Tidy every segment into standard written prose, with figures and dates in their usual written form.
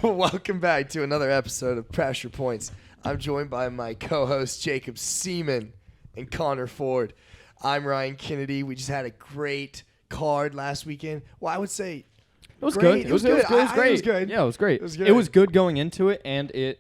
Welcome back to another episode of Pressure Points. I'm joined by my co-hosts Jacob Seaman and Connor Ford. I'm Ryan Kennedy. We just had a great card last weekend. Well, I would say it was great. good. It was great. It was good. Yeah, it was great. It was good going into it, and I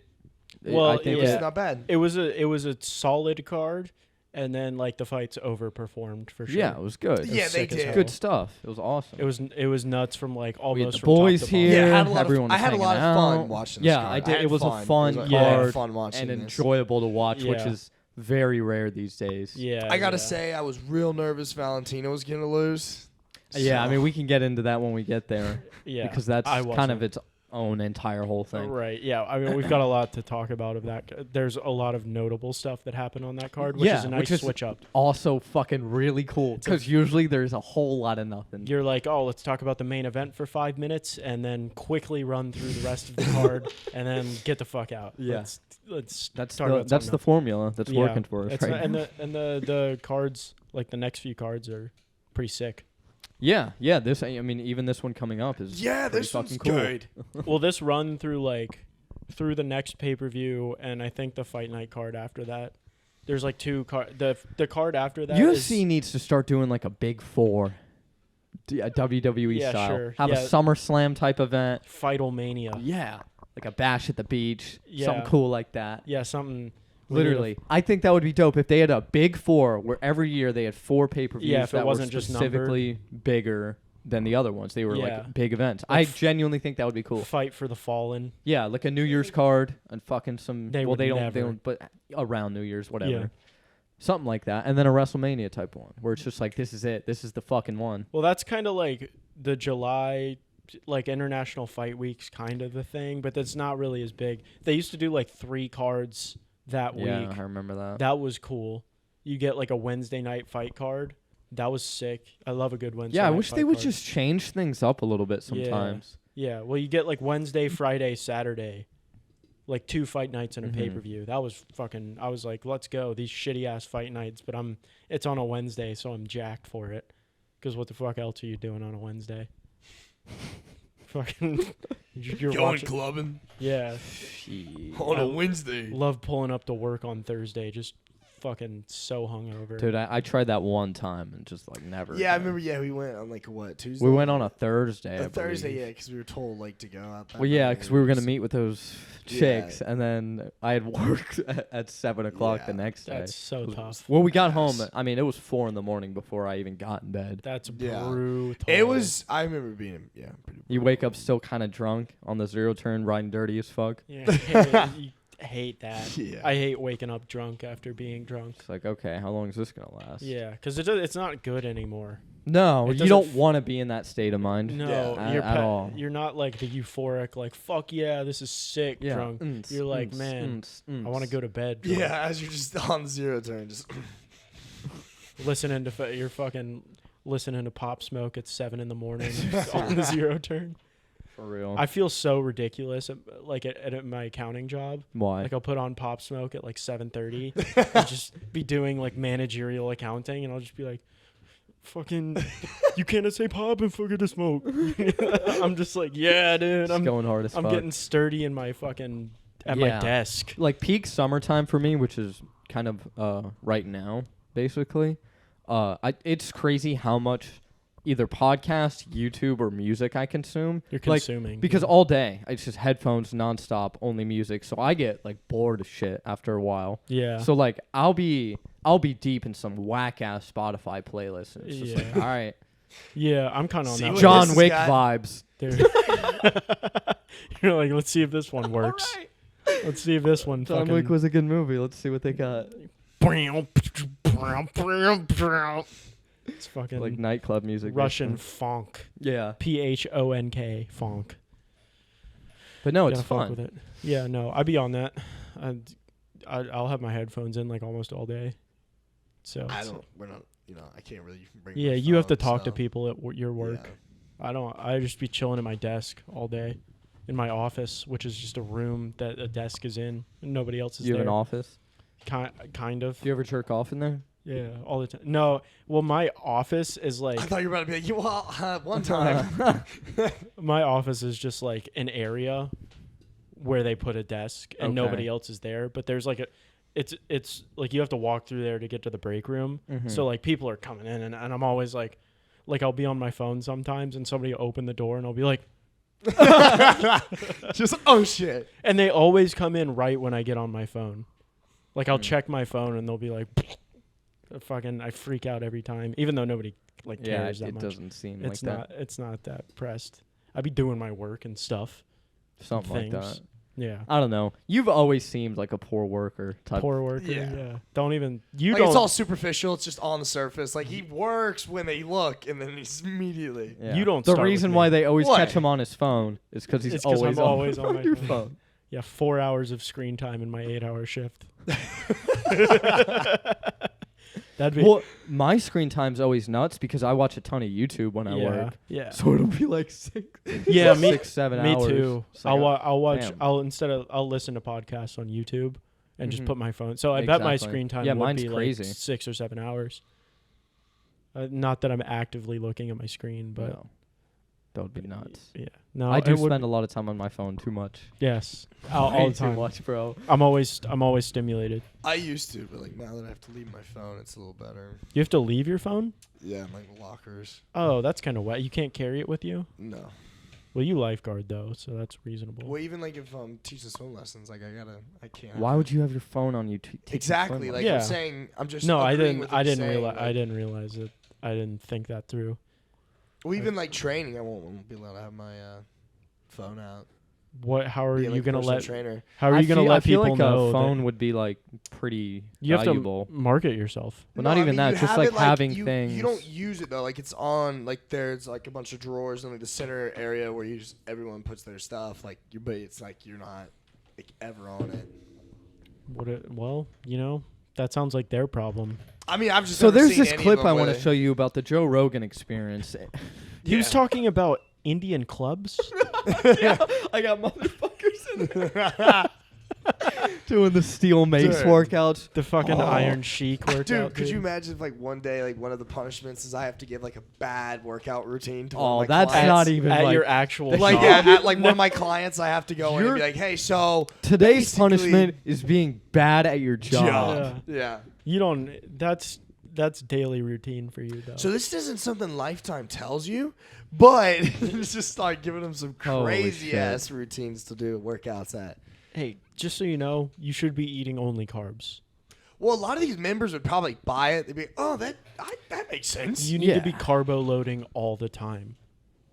think it was not bad. It was a solid card. And then, like, the fights overperformed for sure. Yeah, it was good. Yeah, they did. Good stuff. It was awesome. It was nuts from like almost we had the from boys top to here. bottom. Yeah, I had a lot of fun watching this Yeah, card. I did. It was a fun card and enjoyable to watch, which is very rare these days. Yeah, I gotta say, I was real nervous Valentina was gonna lose. Yeah, I mean, we can get into that when we get there. Yeah, because that's kind of its own entire whole thing. Right. Yeah. I mean, we've got a lot to talk about of that. There's a lot of notable stuff that happened on that card, which is a nice switch up. Also, fucking really cool because usually there's a whole lot of nothing. You're like, oh, let's talk about the main event for 5 minutes, and then quickly run through the rest of the card, and then get the fuck out. Yeah. Let's that's talk about the formula that's working for us right now. And the cards, like the next few cards, are pretty sick. Yeah. This, I mean, even this one coming up is this fucking one's cool. good. Well, this run through the next pay-per-view, and I think the Fight Night card after that. There's like two the card after that. UFC needs to start doing like a big four, WWE style. Sure. Have a SummerSlam type event. Fightomania. Yeah, like a bash at the beach. Yeah. Something cool like that. Yeah, something. Literally, I think that would be dope if they had a big four where every year they had 4 pay-per-views if it that wasn't were just specifically bigger than the other ones. They were like big events. Like I genuinely think that would be cool. Fight for the Fallen. Yeah, like a New Year's card and fucking some. They don't. But around New Year's, whatever. Yeah. Something like that, and then a WrestleMania type one where it's just like this is it. This is the fucking one. Well, that's kind of like the July, like International Fight Week's kind of the thing, but that's not really as big. They used to do like 3 cards that week. Yeah, I remember that. That was cool. You get like a Wednesday night fight card. That was sick. I love a good Wednesday night Yeah, I wish they would card. just change things up a little bit sometimes. Yeah, well, you get like Wednesday, Friday, Saturday. Like 2 fight nights and a pay-per-view. That was fucking, I was like, let's go. These shitty-ass fight nights, but it's on a Wednesday, so I'm jacked for it. Because what the fuck else are you doing on a Wednesday? Fucking, you're Going watching, clubbing. Yeah. On a Wednesday. Love pulling up to work on Thursday, just fucking so hungover. Dude, I tried that one time and just like never. Yeah, I remember. Yeah, we went on like what, Tuesday? We went on a Thursday. A Thursday, yeah, because we were told like to go out. Well, yeah, because we were gonna meet with those chicks, and then I had worked at 7:00 the next day. That's so tough. Well, we got home. I mean, it was 4 a.m. before I even got in bed. That's brutal. It was. I remember being pretty. You wake up still kind of drunk on the 0 turn, riding dirty as fuck. Yeah, I hate that. Yeah. I hate waking up drunk after being drunk. It's like, okay, how long is this gonna last? Yeah, because it's not good anymore. No, It you don't want to be in that state of mind. No, at all. You're not like the euphoric, like fuck yeah, this is sick drunk. You're like, man, I want to go to bed. Drunk. Yeah, as you're just on the 0 turn, just listening to you're fucking listening to Pop Smoke at 7 a.m. on the 0 turn. For real. I feel so ridiculous, like at my accounting job. Why? Like I'll put on Pop Smoke at like 7:30 and just be doing like managerial accounting, and I'll just be like, "Fucking, you can't say pop and forget to smoke." I'm just like, yeah, dude. I'm going hard as fuck. I'm getting sturdy in my fucking my desk. Like peak summertime for me, which is kind of right now, basically. It's crazy how much either podcast, YouTube, or music I consume. You're consuming. Because all day, it's just headphones nonstop, only music. So I get like bored of shit after a while. Yeah. So like I'll be deep in some whack ass Spotify playlist. And it's just like, all right. Yeah, I'm kind of on that. John Wick vibes. You're like, let's see if this one works. Right. Let's see if this one. John Wick was a good movie. Let's see what they got. It's fucking like nightclub music. Russian funk. Yeah. PHONK funk. But no, it's fun. With it. Yeah, no, I'd be on that. I'll have my headphones in like almost all day. So we're not. I can't really bring. Yeah, you have to talk to people at your work. Yeah. I just be chilling at my desk all day, in my office, which is just a room that a desk is in, and nobody else is there. You have an office? Kind of. Do you ever jerk off in there? Yeah, all the time. No, well, my office is like I thought you were about to be like, well, one time. my office is just like an area where they put a desk and nobody Okay. else is there. But there's like it's like you have to walk through there to get to the break room. Mhm. So like people are coming in and I'm always like I'll be on my phone sometimes and somebody will open the door and I'll be like, Just, oh, shit. and they always come in right when I get on my phone. Like I'll check my phone and they'll be like, fucking, I freak out every time, even though nobody like Yeah, cares that it much. doesn't seem It's like not. It's not that pressed. I'd be doing my work and stuff. that. Something like things. that. Yeah. I don't know. You've always seemed like a poor worker type. Poor worker. Yeah. Yeah. Don't even. You Like, don't. it's all superficial. It's just on the surface. Like, he works when they look, and then he's immediately. Yeah. You don't The start with reason me. why they always What? catch him on his phone is because he's It's 'cause always I'm always on my your phone. phone. Yeah. 4 hours of screen time in my 8-hour shift. That'd be. Well, my screen time's always nuts because I watch a ton of YouTube when I work. Yeah. So it'll be like 6, Yeah. Me. 6, 7 Me hours. too. It's like I'll watch. damn. I'll listen to podcasts on YouTube and just Mhm. put my phone. So I bet my Exactly. screen time Yeah, would mine's be crazy. like 6 or 7 hours. Not that I'm actively looking at my screen, but No, that would be nuts. yeah. No, I do it would- spend a lot of time on my phone too much. Yes, all Way the time. Too much, bro. I'm always stimulated. I used to, but, like, now that I have to leave my phone, it's a little better. You have to leave your phone? Yeah, like lockers. Oh, that's kind of wet. You can't carry it with you? No. Well, you lifeguard though, so that's reasonable. Well, even, like, if I'm teaching swim lessons, like, I can't. Why would you have your phone on you? Exactly. Like, Yeah. I'm saying, I'm just. No, I agreeing didn't. with what I you're didn't saying, realize. like- I didn't realize it. I didn't think that through. Well, even, like, training, I won't be allowed to have my phone out. What? How are Being, you like, gonna personal let? trainer? How are you gonna let I feel people like know a phone that would be like pretty you have valuable. to market yourself? Well, not even that, you just, have like, it, having you, things. You don't use it though. Like, it's on. Like, there's like a bunch of drawers in, like, the center area where you just everyone puts their stuff. Like, but it's like you're not, like, ever on it. Well, that sounds like their problem. I mean, I've just So never there's seen this any of clip them I where want to they- show you about the Joe Rogan experience. He was Yeah. talking about Indian clubs. Yeah, I got motherfuckers in there doing the steel mace Dude. workouts. The fucking Oh. Iron Sheik workout. Dude, could you imagine if, like, one day, like, one of the punishments is I have to give, like, a bad workout routine to one Oh, of my that's clients? not even at like your actual Like, job? at like one of my clients, I have to go in and You're- be like, hey, so today's basically- punishment is being bad at your job. Yeah. You don't. That's daily routine for you though. So this isn't something Lifetime tells you, but it's just like giving them some Holy crazy shit. ass routines to do workouts at. hey, just so you know, you should be eating only carbs. Well, a lot of these members would probably buy it. They'd be, oh, that makes sense. You need to be Yeah. carbo loading all the time.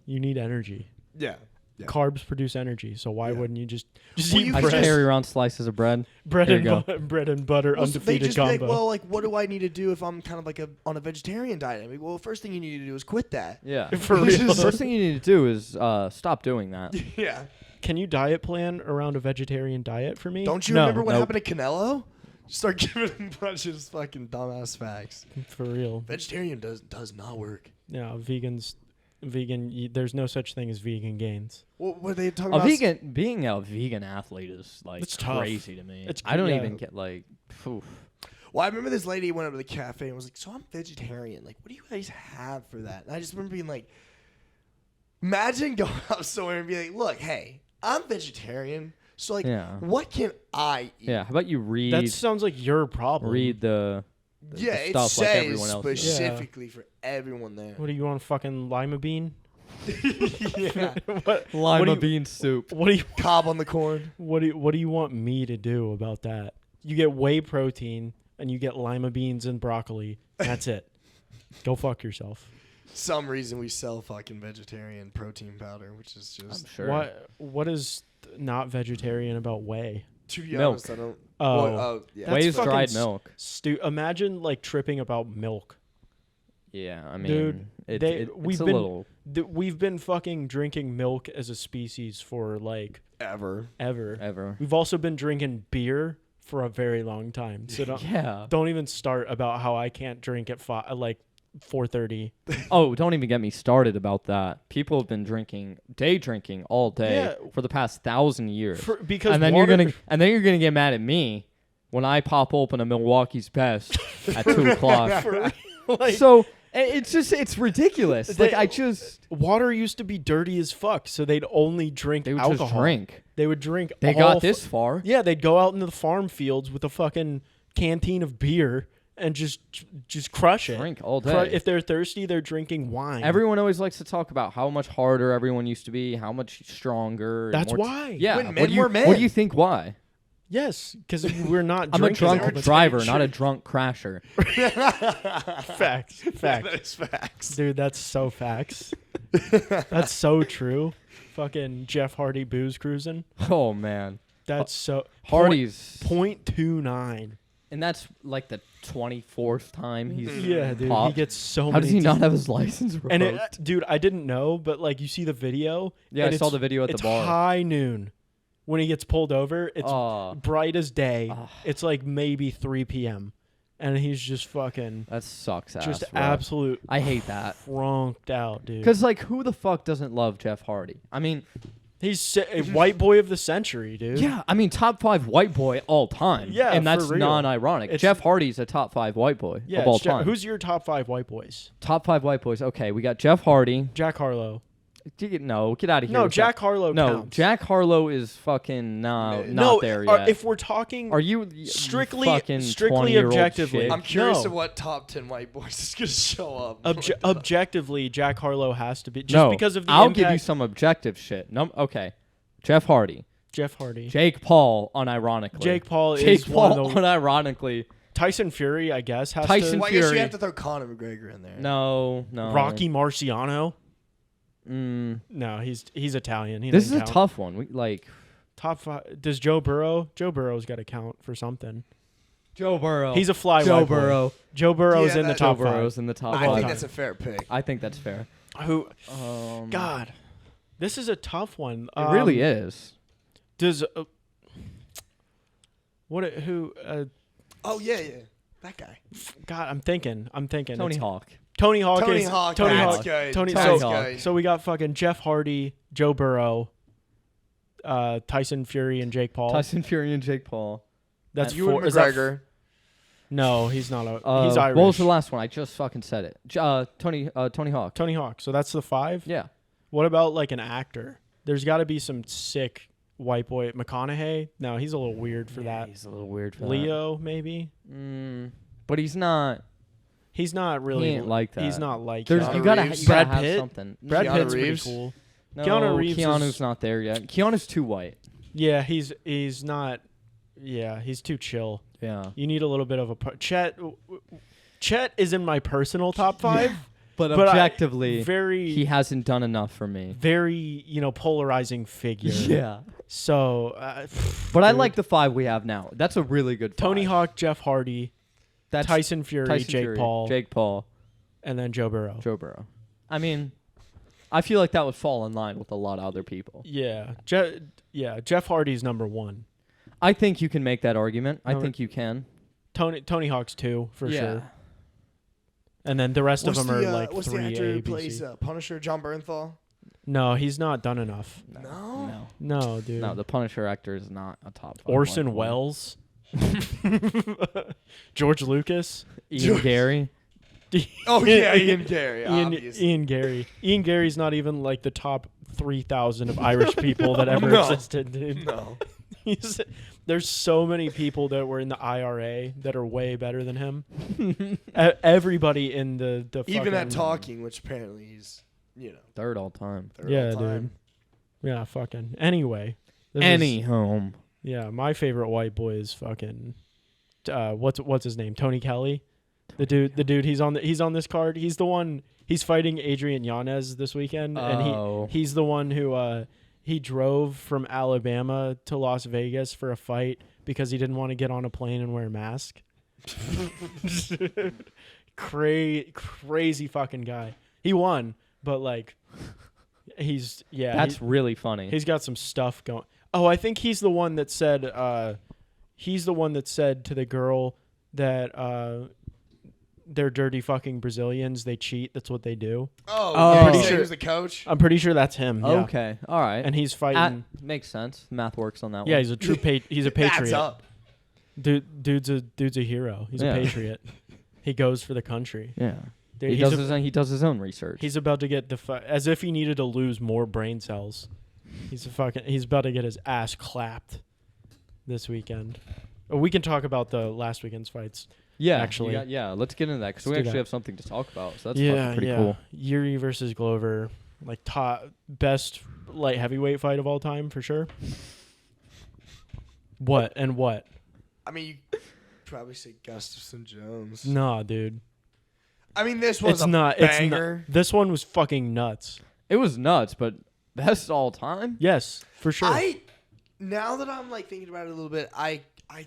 You need energy. Yeah. Yeah. Carbs produce energy, so why Yeah. wouldn't you just Well, eat you I could bread, just- carry around slices of bread. bread Here and you bread and butter Well, so they undefeated just be like, combo? well, like, what do I need to do if I'm kind of like on a vegetarian diet? I mean, well, first thing you need to do is quit that. Yeah. For real. First thing you need to do is stop doing that. Yeah. Can you diet plan around a vegetarian diet for me? Don't you No, remember what nope. happened to Canelo? Just start giving him a bunch of just fucking dumbass facts. For real. Vegetarian does not work. Yeah, there's no such thing as vegan gains. What were they talking A about? being a vegan athlete is like It's tough. crazy to me. It's I don't yeah. even get like. Oof. Well, I remember this lady went up to the cafe and was like, so I'm vegetarian. Like, what do you guys have for that? And I just remember being like, imagine going up somewhere and being like, look, hey, I'm vegetarian. So, like, Yeah. what can I eat? Yeah. How about you read That sounds like your problem. the Yeah, it stuff says like everyone else does. specifically for everyone there. What do you want, fucking lima bean? Yeah. what lima do you- bean soup. What do you Cob on the corn. what do you want me to do about that? You get whey protein and you get lima beans and broccoli. That's it. Go fuck yourself. Some reason we sell fucking vegetarian protein powder, which is just I'm sure. What is not vegetarian about whey? to be Milk. honest, I don't. Oh. well, yeah. That's Whey is fucking dried s- milk. Imagine like tripping about milk. Yeah, I mean, Dude, it's a little. We've been fucking drinking milk as a species for like Ever. ever. Ever. We've also been drinking beer for a very long time. So Yeah. don't even start about how I can't drink at 4:30. Oh, don't even get me started about that. People have been day drinking all day Yeah. for the past 1,000 years. Because and then water- you're gonna get mad at me when I pop open a Milwaukee's Best at 2 o'clock. Like, So it's ridiculous. Like water used to be dirty as fuck, so they'd only drink they would alcohol. just drink. They would drink. They all got this far. Yeah, they'd go out into the farm fields with a fucking canteen of beer and just crush it. Drink all day. If they're thirsty, they're drinking wine. Everyone always likes to talk about how much harder everyone used to be, how much stronger. and That's more why. Yeah. When what men do you, were men. What do you think? Why? Yes, because we're not I'm a drinking all drunk the driver, time. not a drunk crasher. time. Facts. That is facts. Dude, that's so facts. That's so true. Fucking Jeff Hardy booze cruising. Oh man, That's so Hardy's, 0.29. and that's like the 24th time he's Yeah, dude, popped. he gets so How many. does he not have his license revoked? And dude, I didn't know, but like you see the video. Yeah, and I saw it's- the video at the it's bar. high noon when he gets pulled over. It's bright as day. It's like maybe 3 p.m. and he's just fucking That sucks ass. just bro. absolute I hate that. frunked out, dude. Because like, who the fuck doesn't love Jeff Hardy? I mean, He's a white boy of the century, dude. yeah, I mean, top 5 white boy all time. Yeah, and for that's real. non-ironic. It's- Jeff Hardy's a top 5 white boy Yeah, of all it's time. who's your top 5 white boys? Top 5 white boys? Okay, we got Jeff Hardy. Jack Harlow. No, get out of here. No, with Jack that. Harlow No, counts. Jack Harlow is fucking not no, there yet. If we're talking Are you strictly fucking strictly 20-year-old objectively, shit? I'm curious No. of what top 10 white boys is going to show up. objectively, Jack Harlow has to be just no, because of the I'll impact. give you some objective shit. No, okay. Jeff Hardy. Jeff Hardy. Jake Paul, unironically. Jake Paul Jake is one Paul, of the unironically. Tyson Fury, I guess, has Tyson to. Well, I guess Fury. you have to throw Conor McGregor in there. No. Rocky Marciano. Mm. No, he's Italian. He This is doesn't a count. tough one. We like Top 5. Does Joe Burrow? Joe Burrow's got to count for something. Joe Burrow. He's a fly Joe white boy. Burrow. Joe Burrow's Yeah, in the that- top Joe 5. Burrow's in the top I 5. think that's a fair pick. I think that's fair. Who? Um, God, this is a tough one. it really is. Does what? Who? Oh, yeah. That guy. God, I'm thinking. Tony It's- Hawk. Tony Hawk. Tony is, Hawk. Tony that's Hawk. good. Tony- That's so- good. So we got fucking Jeff Hardy, Joe Burrow, Tyson Fury, and Jake Paul. Tyson Fury and Jake Paul. That's Ewan four. Is that McGregor. no, he's not. He's Irish. What was the last one? I just fucking said it. Tony Hawk. Tony Hawk. So that's the 5. Yeah. What about like an actor? There's got to be some sick white boy. McConaughey. No, he's a little weird for that. He's a little weird for Leo, maybe. that. But he's not. He's not really. ain't like that. He's not like. There's Keanu you gotta, Reeves. you gotta Brad have Pitt? something. Brad Keanu Pitt's pretty Reeves. cool. No, Keanu Reeves Keanu's is- not there yet. Keanu's too white. Yeah, he's not. Yeah, he's too chill. Yeah. You need a little bit of a Chet. Chet is in my personal top 5, But but objectively, he very hasn't done enough for me. very polarizing figure. Yeah. So, But I dude. like the 5 we have now. That's a really good 5. Tony Hawk, Jeff Hardy, That's Tyson Fury, Tyson Jake Fury, Paul, Jake Paul, and then Joe Burrow. Joe Burrow. I mean, I feel like that would fall in line with a lot of other people. Yeah, Jeff Hardy's number 1. I think you can make that argument. I No, think you can. Tony Hawk's 2 for Yeah. sure. And then the rest What's of them the, are like what's 3 the actor A, who B, plays C. Punisher, John Bernthal? No, he's not done enough. No. No, dude. No, the Punisher actor is not a top 5. Orson white boy. Welles. George Lucas. Ian Gary. Oh, yeah, Ian Gary, obviously. Ian Gary. Ian Gary's not even like the top 3,000 of Irish people that ever No. existed, dude. No. There's so many people that were in the IRA that are way better than him. Everybody in the Even at fucking- talking, which apparently he's, Third all time. third Yeah, all time. dude. Yeah, fucking. Anyway. this Any is- home. Yeah, my favorite white boy is fucking what's his name? Tony Kelly. The dude he's on this card. He's the one he's fighting Adrian Yanez this weekend Oh. and he's the one who he drove from Alabama to Las Vegas for a fight because he didn't want to get on a plane and wear a mask. Crazy fucking guy. He won, but like That's really funny. he's got some stuff going. Oh, I think he's the one that said to the girl that they're dirty fucking Brazilians. They cheat. That's what they do. Oh, Oh. yeah, Pretty he sure- was the coach? I'm pretty sure that's him. Yeah. Okay. All right. And he's fighting. Makes sense. Math works on that Yeah, one. he's a true he's a It adds patriot. up. Dude's a hero. He's a patriot. He goes for the country. Yeah. Dude, He does his own research. He's about to get as if he needed to lose more brain cells. He's about to get his ass clapped this weekend. We can talk about the last weekend's fights. Yeah, actually. Let's get into that because we actually have something to talk about. So that's pretty yeah. cool. Yuri versus Glover, like best light heavyweight fight of all time for sure. What? I mean, you probably say Gustafsson Jones. Nah, dude. I mean, this was banger. It's not. This one was fucking nuts. It was nuts, but best all time? Yes, for sure. Now that I'm like thinking about it a little bit, I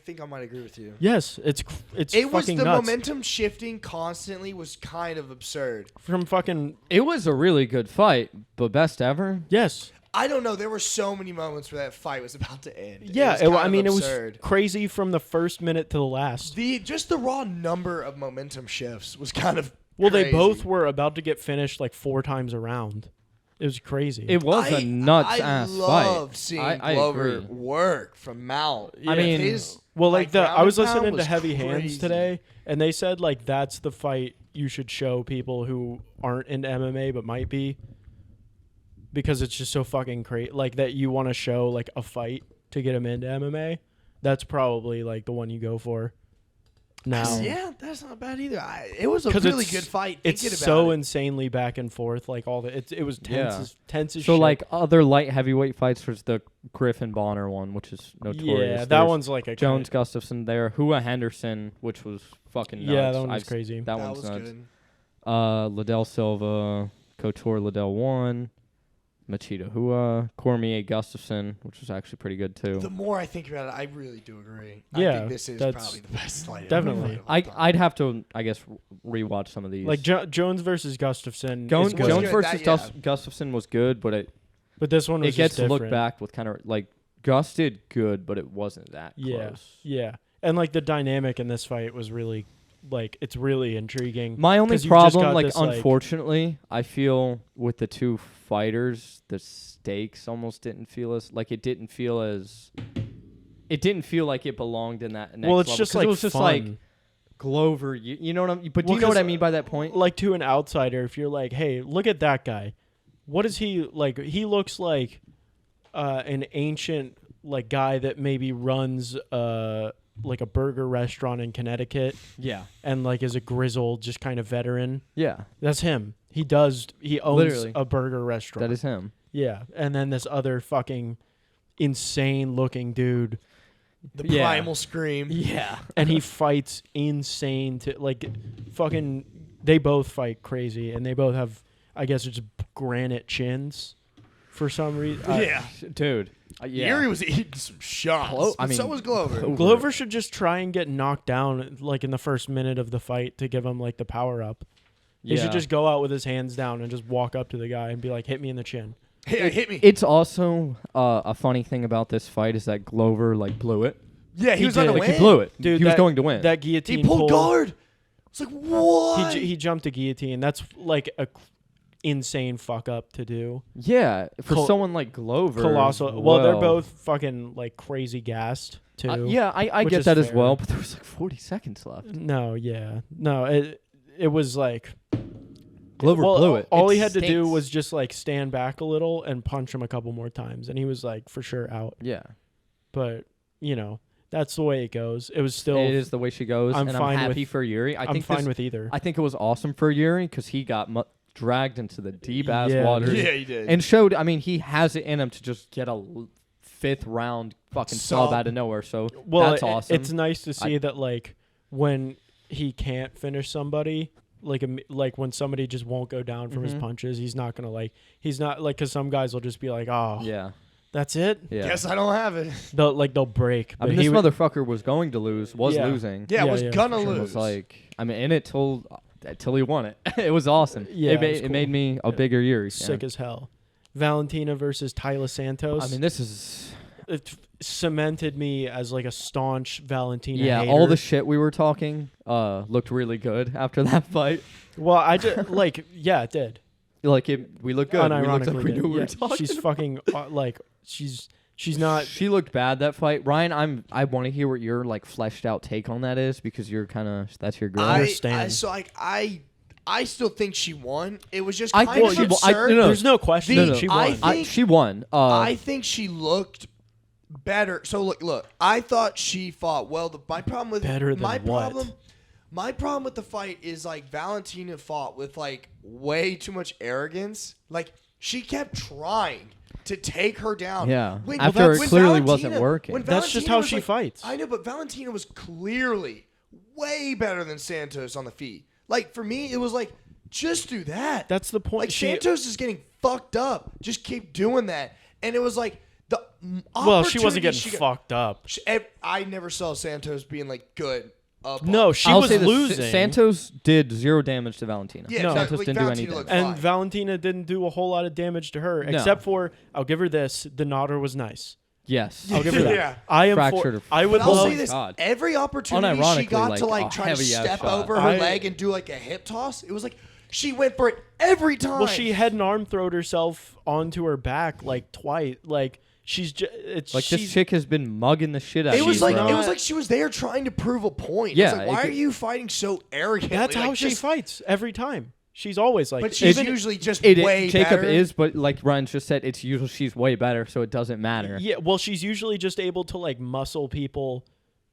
think I might agree with you. Yes, it was fucking the nuts. momentum shifting constantly was kind of absurd. From fucking. It was a really good fight, but best ever? Yes. I don't know. There were so many moments where that fight was about to end. Yeah, it was crazy from the first minute to the last. Just the raw number of momentum shifts was kind of crazy. They both were about to get finished like 4 times around. It was crazy. It was a nuts ass fight. I love seeing Glover work from mount. Yeah. I mean, I was listening to Heavy crazy. Hands today, and they said like that's the fight you should show people who aren't into MMA but might be, because it's just so fucking crazy. Like that you want to show like a fight to get them into MMA. That's probably like the one you go for. Now, yeah, that's not bad either. It was a really good fight. It's so insanely back and forth. Like it was tense as so shit. like other light heavyweight fights was the Griffin Bonner one, which is notorious. Yeah, that one's like a Jones Gustafson there. Hua Henderson, which was fucking nuts. Yeah, that one was crazy. That one's was nuts. Good. Liddell Silva, Couture Liddell 1. Machida Hua, Cormier Gustafson, which was actually pretty good too. The more I think about it, I really do agree. Yeah, I think this is probably the best fight. Definitely. I'd have to, I guess, rewatch some of these. Like Jones versus Gustafson. Jones good. versus Gustafson was good, but this one was gets just looked back with kind of like Gus did good, but it wasn't that close. Yeah, and like the dynamic in this fight was really. Like it's really intriguing. My only problem, like unfortunately, I feel with the two fighters, the stakes almost didn't feel as like it didn't feel like it belonged in that next well, it's level. just like it was just fun. like Glover. You know what I'm? But do you know what I mean by that point? Like to an outsider, if you're like, hey, look at that guy. What is he like? He looks like an ancient like guy that maybe runs like a burger restaurant in Connecticut. Yeah. And like is a grizzled, just kind of veteran. Yeah. That's him. He owns Literally. a burger restaurant. That is him. Yeah. And then this other fucking insane looking dude. The primal scream. Yeah. And he fights insane to like fucking they both fight crazy and they both have I guess it's granite chins for some reason. Yeah. Dude. Yuri was eating some shots. So was Glover. Glover should just try and get knocked down like in the first minute of the fight to give him like the power up. He should just go out with his hands down and just walk up to the guy and be like, hit me in the chin. Hey, hit me. It's also a funny thing about this fight is that Glover like blew it. Yeah, he was going to win. He blew it. Dude, he was going to win. That guillotine he pulled guard. It's like, what? He jumped a guillotine. That's like a insane fuck up to do. Yeah, for someone like Glover. Colossal. Well, they're both fucking like crazy gassed too. I get that as well, but there was like 40 seconds left. No, it was like Glover blew it. All he had to do was just like stand back a little and punch him a couple more times, and he was like for sure out. Yeah, but that's the way it goes. It was still. It is the way she goes, I'm happy for Yuri. I'm fine with either. I think it was awesome for Yuri because he got dragged into the deep ass waters. Yeah, he did. And showed, I mean, he has it in him to just get a fifth round fucking sub out of nowhere. So that's awesome. It's nice to see that like when he can't finish somebody, like when somebody just won't go down from his punches, he's not because some guys will just be like, oh yeah, that's it. Yeah. Guess I don't have it. They'll break. I mean, this motherfucker was going to lose, losing. Yeah, was gonna lose. It was like, I mean, in it till he won it. It was awesome. Yeah, it made me a bigger Yuri. Sick as hell. Valentina versus Tyler Santos. I mean, it cemented me as like a staunch Valentina hater. All the shit we were talking looked really good after that fight. Well, I just it did. Like we looked good. Unironically, we knew we were talking. She's fucking she's She's not. She looked bad that fight. Ryan, I want to hear what your like fleshed out take on that is because you're kind of that's your girl. I still think she won. It was just I kind of absurd. There's no question. She won. She won. I think she looked better. So look. I thought she fought well. My problem with my problem with the fight is like Valentina fought with like way too much arrogance. Like she kept trying to take her down. Yeah. After it clearly wasn't working. That's just how she fights. I know, but Valentina was clearly way better than Santos on the feet. Like, for me, it was like, just do that. That's the point. Like, Santos is getting fucked up. Just keep doing that. And it was like, she wasn't getting fucked up. I never saw Santos being, like, good. No, she was losing. Santos did 0 damage to Valentina. Yeah, Santos like, didn't do anything. And Valentina didn't do a whole lot of damage to her, except for, I'll give her this, the nodder was nice. Yes. I'll give her that. Yeah. I am I'll say this. Every opportunity she got to like try to step over her leg and do like a hip toss, it was like she went for it every time. Well, she head and arm throwed herself onto her back like twice. Like she's just this chick has been mugging the shit out of you. It was like she was there trying to prove a point. Yeah. Like, why are you fighting so arrogantly? That's how she fights every time. She's always like, but she's usually just way Jacob better. is, but like Ryan just said, it's usually she's way better, so it doesn't matter. Yeah, well, she's usually just able to like muscle people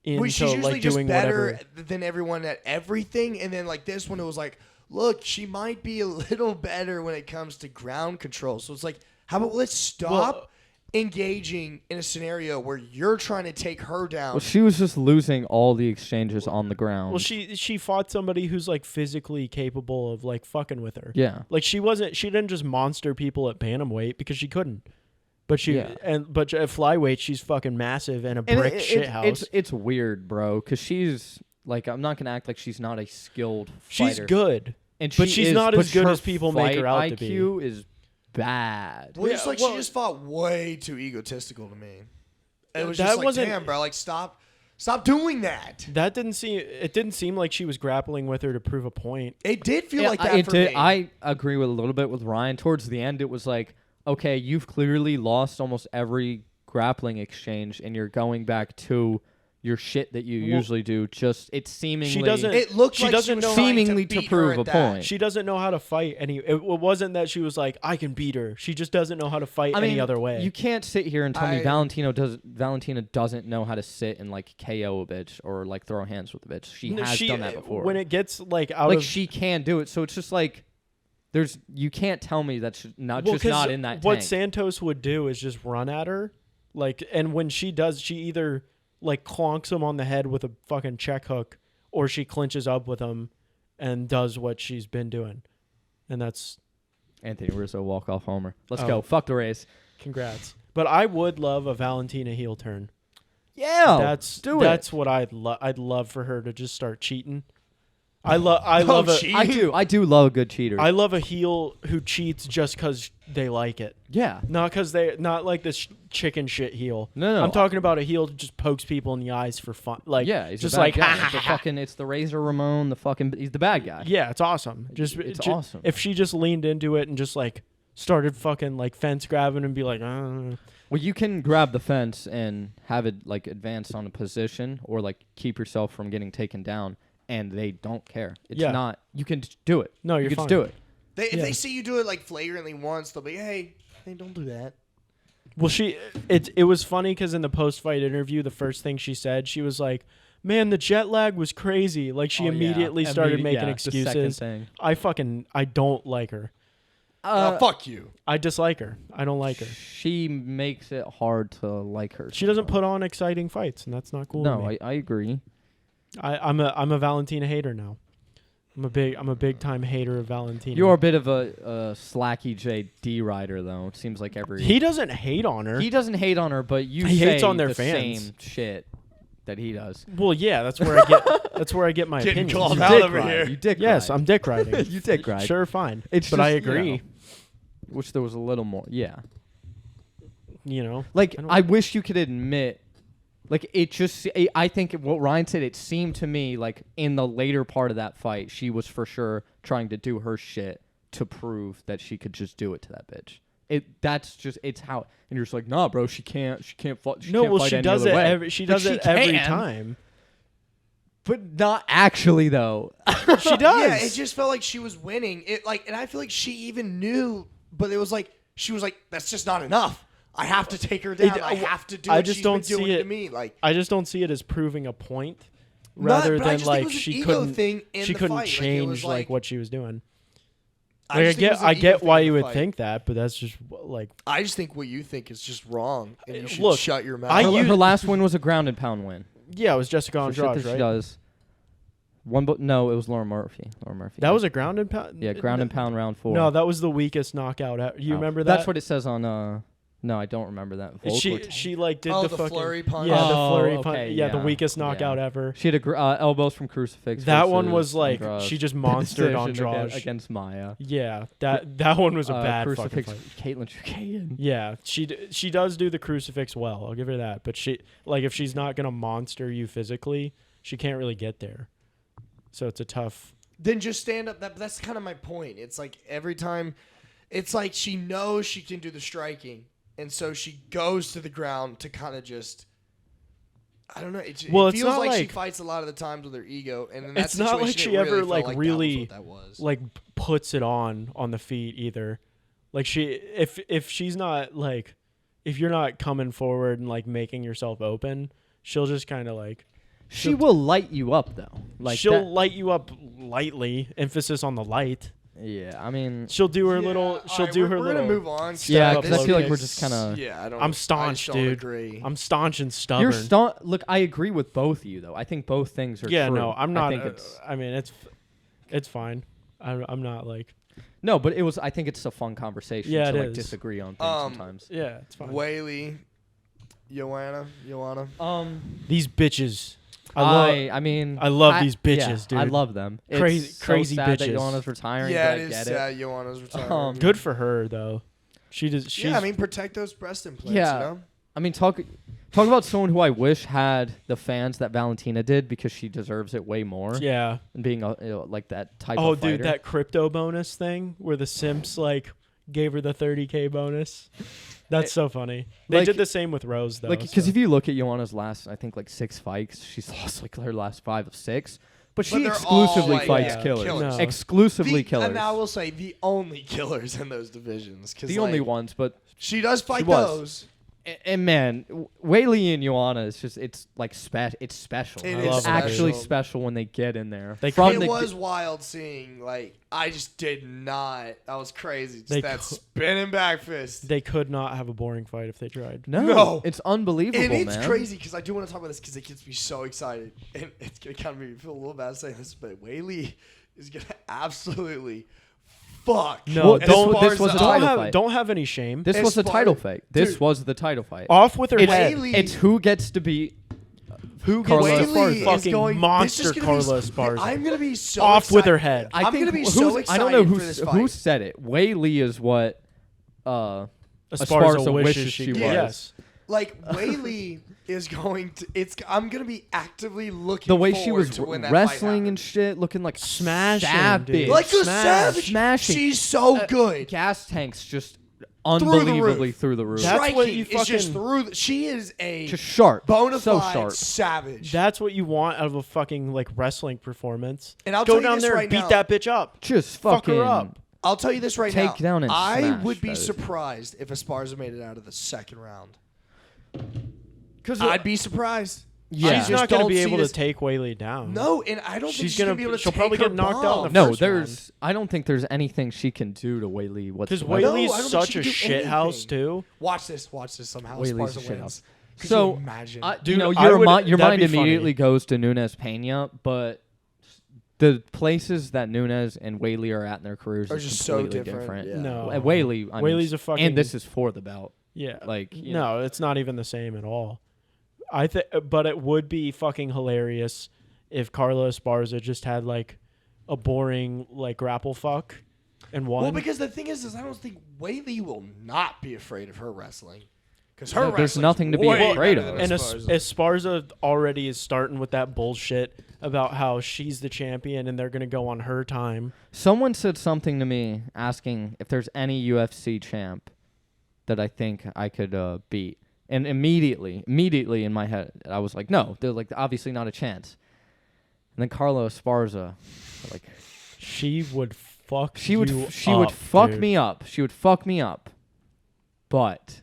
into she's usually like just doing better whatever. than everyone at everything. And then like this one, it was like, look, she might be a little better when it comes to ground control. So it's like, how about let's stop engaging in a scenario where you're trying to take her down. Well, she was just losing all the exchanges on the ground. Well, she fought somebody who's like physically capable of like fucking with her. Yeah. Like she didn't just monster people at bantamweight because she couldn't. But at flyweight she's fucking massive and a brick shithouse. It's weird, bro, cuz she's like I'm not going to act like she's not a skilled fighter. She's good. But she's not as good as people make her out to be. IQ is bad. Well, she just fought way too egotistical to me. It was just like, damn, bro, like stop doing that. It didn't seem like she was grappling with her to prove a point. It did feel like that for me. I agree with a little bit with Ryan. Towards the end, it was like, okay, you've clearly lost almost every grappling exchange, and you're going back to your shit that you usually do. Just it seemingly It looked like she was seemingly to prove a point. She doesn't know how to fight it wasn't that she was like, I can beat her. She just doesn't know how to fight any other way. You can't sit here and tell me Valentina doesn't know how to sit and like KO a bitch or like throw hands with a bitch. She has done that before. When it gets like she can do it. So it's just like you can't tell me that's not in that what tank. Santos would do is just run at her, like, and when she does, she either like clonks him on the head with a fucking check hook, or she clinches up with him and does what she's been doing, and that's Anthony Rizzo walk-off homer. Let's go. Fuck the race. Congrats. But I would love a Valentina heel turn. Yeah, that's what I'd love for her to just start cheating. I do love a good cheater. I love a heel who cheats just because they like it. Yeah. Not like this chicken shit heel. No. I'm talking about a heel who just pokes people in the eyes for fun. Like, yeah, he's just like like it's the Razor Ramon. He's the bad guy. Yeah, it's awesome. It's awesome. If she just leaned into it and just like started fucking like fence grabbing and be like, Well, you can grab the fence and have it like advance on a position or like keep yourself from getting taken down. And they don't care. It's not. You can do it. No, you can fine. just do it. If they see you do it like flagrantly once, they'll be, hey, don't do that. Well, it was funny because in the post-fight interview, the first thing she said, she was like, "Man, the jet lag was crazy." Like she immediately started making excuses. I don't like her. Fuck you. I dislike her. I don't like her. She makes it hard to like her. She doesn't put on exciting fights, and that's not cool. No, to me. I agree. I'm a Valentina hater now. I'm a big time hater of Valentina. You're a bit of a slacky JD rider though. It seems like he doesn't hate on her. He doesn't hate on her, but he hates on their fans. Same shit that he does. Well, yeah, that's where I get my Getting opinion. called out over here. You dick Yes, ride. I'm dick riding. You dick ride. Sure, fine. But I agree. Wish there was a little more. Yeah. Like I wish you could admit. Like, I think what Ryan said, it seemed to me like in the later part of that fight, she was for sure trying to do her shit to prove that she could just do it to that bitch. That's just it's how. And you're just like, nah, bro, she can't fight. No, well, she any does other it. way. She But does she it every can. time. But not actually though. She does. Yeah, it just felt like she was winning. And I feel like she even knew, but it was like she was like, "That's just not enough. I have to take her down. I have to do I what just she's don't been doing see it. to me." Like, I just don't see it as proving a point, rather but I than just think it like was an she ego couldn't thing in she the couldn't fight. Like, it change was like what she was doing. I Like, just think it was an I ego get thing why in you the would fight. think that, but that's just like I just think what you think is just wrong, and you should Look, shut your mouth. Her last win was a ground and pound win. yeah, it was Jessica For shit Andrade, that right? she does. No, it was Lauren Murphy. That was a ground and pound. yeah, ground and pound round 4. No, that was the weakest knockout. You Oh. remember that? That's what it says on. No, I don't remember that. She like did Oh, the the fucking flurry punch. Yeah, the Oh, flurry okay, punch. Yeah, the yeah, weakest knockout yeah. ever. She had elbows from crucifix. That one versus was like Andrade. she just monstered Decision Andrade. against Maya. Yeah, that one was a bad fucking crucifix. fight. Caitlin Chukagian. Yeah, she does do the crucifix well. I'll give her that. But she like if she's not gonna monster you physically, she can't really get there. So it's a tough. Then just stand up. That's kind of my point. It's like every time, it's like she knows she can do the striking, and so she goes to the ground to kind of just. I don't know. It It's feels not like she like- fights a lot of the times with her ego, and in that It's not like situation, she it really ever felt like that was really what that was. like puts it on the feet either. Like if she's not like if you're not coming forward and like making yourself open, she'll just kind of like She will light you up though. Like she'll that- light you up lightly. Emphasis on the light. Yeah, I mean. She'll do her Yeah, little. all She'll right, do her we're little. gonna move on. Yeah, step because up I feel low like we're kicks. just kind of. Yeah, I don't. I'm I staunch, just don't dude. agree. I'm staunch and stubborn. You're staunch. Look, I agree with both of you though. I think both things are Yeah, true. no, I'm not. I think it's I mean, it's fine. I'm not like. no, but it was. I think it's a fun conversation Yeah, to it like is. disagree on things sometimes. Yeah, it's fine. Whaley, Joanna. These bitches. I mean, I love these bitches, yeah, I dude. love them. Crazy- it's crazy so sad that bitches. Joanna's retiring. Yeah, but it I is get sad. Joanna's retiring. Good for her though. She does. She's, Yeah, I mean, protect those breast implants. Yeah. You know? I mean, talk about someone who I wish had the fans that Valentina did because she deserves it way more. yeah. And being like that type Oh, of fighter. dude, that crypto bonus thing where the simps like gave her the 30K bonus. That's so funny. They like- did the same with Rose though. like because so. if you look at Joanna's last, I think like 6 fights, she's lost like her last 5 of 6. But she they're all, exclusively like, fights yeah, killers. killers. No. Exclusively The- killers. And I will say the only killers in those divisions. 'Cause, the only like, ones, but She does fight was. those. and man, Whaley and Joanna is just it's like it's special. It is It's actually special. special when they get in there. They From It the- was wild seeing. Like, I just did not. That was crazy. Just They that cou- spinning back fist. They could not have a boring fight if they tried. no, it's unbelievable, And it's man. crazy because I do want to talk about this because it gets me so excited. And it's going to kind of make me feel a little bad saying this, but Whaley is going to absolutely fuck. No, Well, this was a Don't title have fight. don't have any shame. This was a Esparza- title fight. This Dude. was the title fight. Off with her It's, head. Whaley- it's who gets to beat Who Carla gets Esparza. Whaley is fucking going monster this is gonna Carla be, Esparza. I'm going to be so Off with excited. her head. I'm think gonna be who's- so I don't know excited for this fight. who said it. Whaley is what Esparza Esparza wishes she was. Yes. Like, Whaley is going to. I'm going to be actively looking the way she forward was to when that wrestling fight and shit, looking like Smashing, savage. dude. like a Smash. savage. Smashing. She's so good. Gas tanks just the unbelievably roof. through the roof. That's Striking what you is just fucking- through. She is a Just sharp. bona So fide sharp. savage. That's what you want out of a fucking like wrestling performance. And I'll Go tell you down this there right and beat now. that bitch up. Just Fuck fucking her up. I'll tell you this right now. Take down and I smash would be that. surprised if Esparza made it out of the second round. Because I'd be surprised. Yeah. I She's just not going to don't be see able this- to take Whaley down. No, and I don't think She's she's gonna gonna- be able to. she'll take probably her get knocked out in the bomb. no, first there's. I don't think there's anything she can do to Whaley Because whatsoever. Whaley's I don't think such she a can do shit house anything. too. Watch this. Watch this. Somehow Whaley's a Esparza shit wins. house. Could So, you imagine? Dude, you know, I your would- your that'd mind be funny. immediately goes to Nunes Pena, but the places that Nunes and Whaley are at in their careers Are is just so completely different, different. yeah. No. Whaley. I mean, Whaley's a fucking- and this is for the belt. Yeah. Like, you no, it's not even the same at all. I think, but it would be fucking hilarious if Carla Esparza just had like a boring like grapple fuck and won. Well, because the thing is I don't think Whaley will not be afraid of her wrestling. Because her No, there's wrestling's nothing to be way afraid better of. than and Esparza. Esparza already is starting with that bullshit about how she's the champion and they're gonna go on her time. Someone Someone said something to me asking if there's any UFC champ. Like, if there's any UFC champ that that I think I could beat. And immediately in my head, I was like, no, they're like obviously not a chance. And then Carla Esparza, like She would fuck she would you she would up, fuck dude. me up. She would fuck me up. But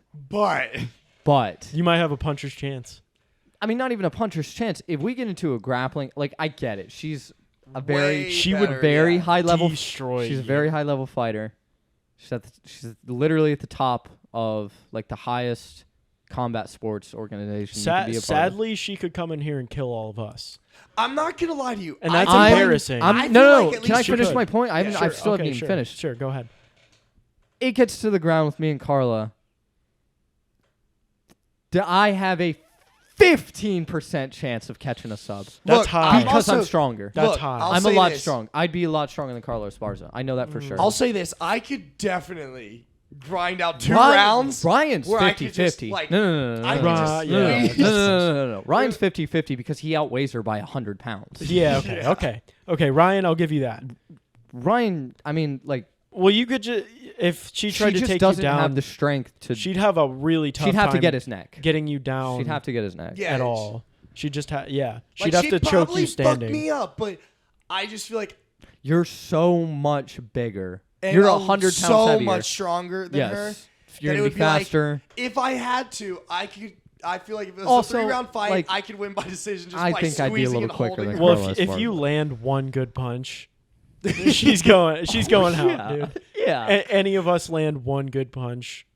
You might have a puncher's chance. I mean, not even a puncher's chance. If we get into a grappling, like I get it. She's a very Way better, very yeah. high level. Destroy She's a you. very high level fighter. She's literally at the top of like the highest combat sports organization you can be a part of. Sadly, she could come in here and kill all of us. I'm not gonna lie to you. And that's I feel like- embarrassing. I feel No. like at Can I least you finish could. my point? I Sure, still haven't okay, even sure, finished. Sure, go ahead. It gets to the ground with me and Carla. I have a 15% chance of catching a sub That's Look, high. because I'm also- stronger. That's Look, high. I'll I'm a say lot this. strong. I'd be a lot stronger than Carlos Esparza. I know that for sure. I'll say this. I could definitely grind out 2 Ryan- rounds. Ryan's where I could 50-50. just, like, No. I could Right, just yeah. No. Ryan's 50-50 because he outweighs her by 100 pounds. Yeah, okay, Ryan, I'll give you that. Ryan, I mean, like, Well, you could just if she tried she to just take doesn't you down, have the strength to. she'd have a really tough She'd have to time get his neck. getting you down. She'd have to get his neck. Yeah, at all. She just had like, She'd have to choke probably you standing. Fuck me up, but I just feel like You're so much bigger. and You're I'm 100 pounds so heavier. much stronger than her. Yes. You're that it gonna would be be like, faster. If I had to, I could. I feel like if it was Also, a 3-round fight, like, I could win by decision just I by think I'd be a squeezing little and quicker holding than her. Well, Carlos if you Esparza. land one good punch, she's going out, yeah. dude. Yeah. Any of us land one good punch,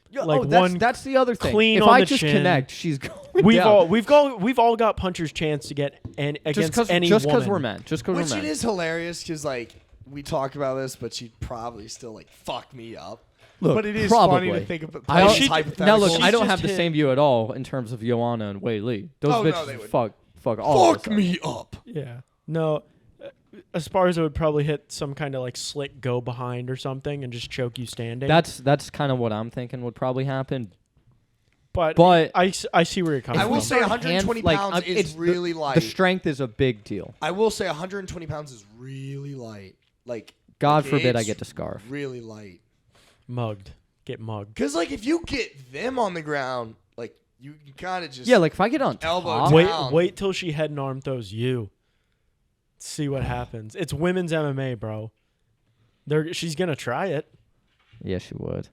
Yeah, like that's, one that's the other thing. clean if on I the just chin. connect, she's going we've down. we've all got puncher's chance to get against any just woman. we're men. Just because Which we're it men. is hilarious because like we talk about this, but she'd probably still like fuck me up. Look, but it is probably. funny to think of it. I Play don't- hypothetical. Now look, She's I don't just have the hit- same view at all in terms of Joanna and Wei Li. Those Oh, no, bitches they would. fuck all of us Fuck up. me up. Yeah. No. Esparza would probably hit some kind of like slick go behind or something and just choke you standing. That's kind of what I'm thinking would probably happen. but but- I see where you're coming I from. will say 120 like, pounds it's is really the, light. The strength is a big deal. I will say 120 pounds is really light. Like God like, forbid I it's get to scarf. Really light. mugged. Get mugged. Because like if you get them on the ground, like you kind of just Yeah, like if I get on Elbow top, down. Wait till she head and arm throws you. See what happens. It's women's MMA, bro. She's gonna try it, yeah, she would.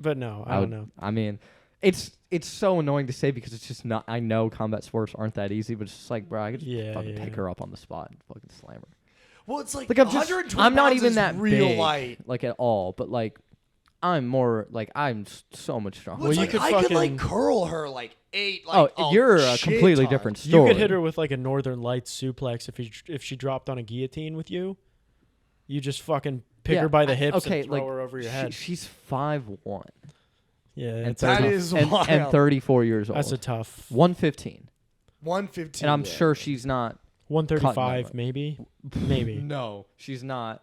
but no, I don't know. I mean, it's so annoying to say because it's just not. I know combat sports aren't that easy, but it's just like, bro, I could just fucking pick her up on the spot and fucking slam her. Well, it's like, Like I'm 120 I'm not pounds even is that real big, light. like at all. But like, I'm so much stronger. Well, it's you like, could I could like fucking- curl her like 8. Like, Oh, you're a shit completely ton. different You story. could hit her with like a Northern Lights suplex if she dropped on a guillotine with you. You just fucking pick Yeah, her by the hips okay, and throw like, her over your head. She's 5'1" Yeah, and it's That tough. is and wild. 34 years old. That's a tough 115, 115. and I'm yeah. sure she's not. 135 Cutting maybe. No, she's not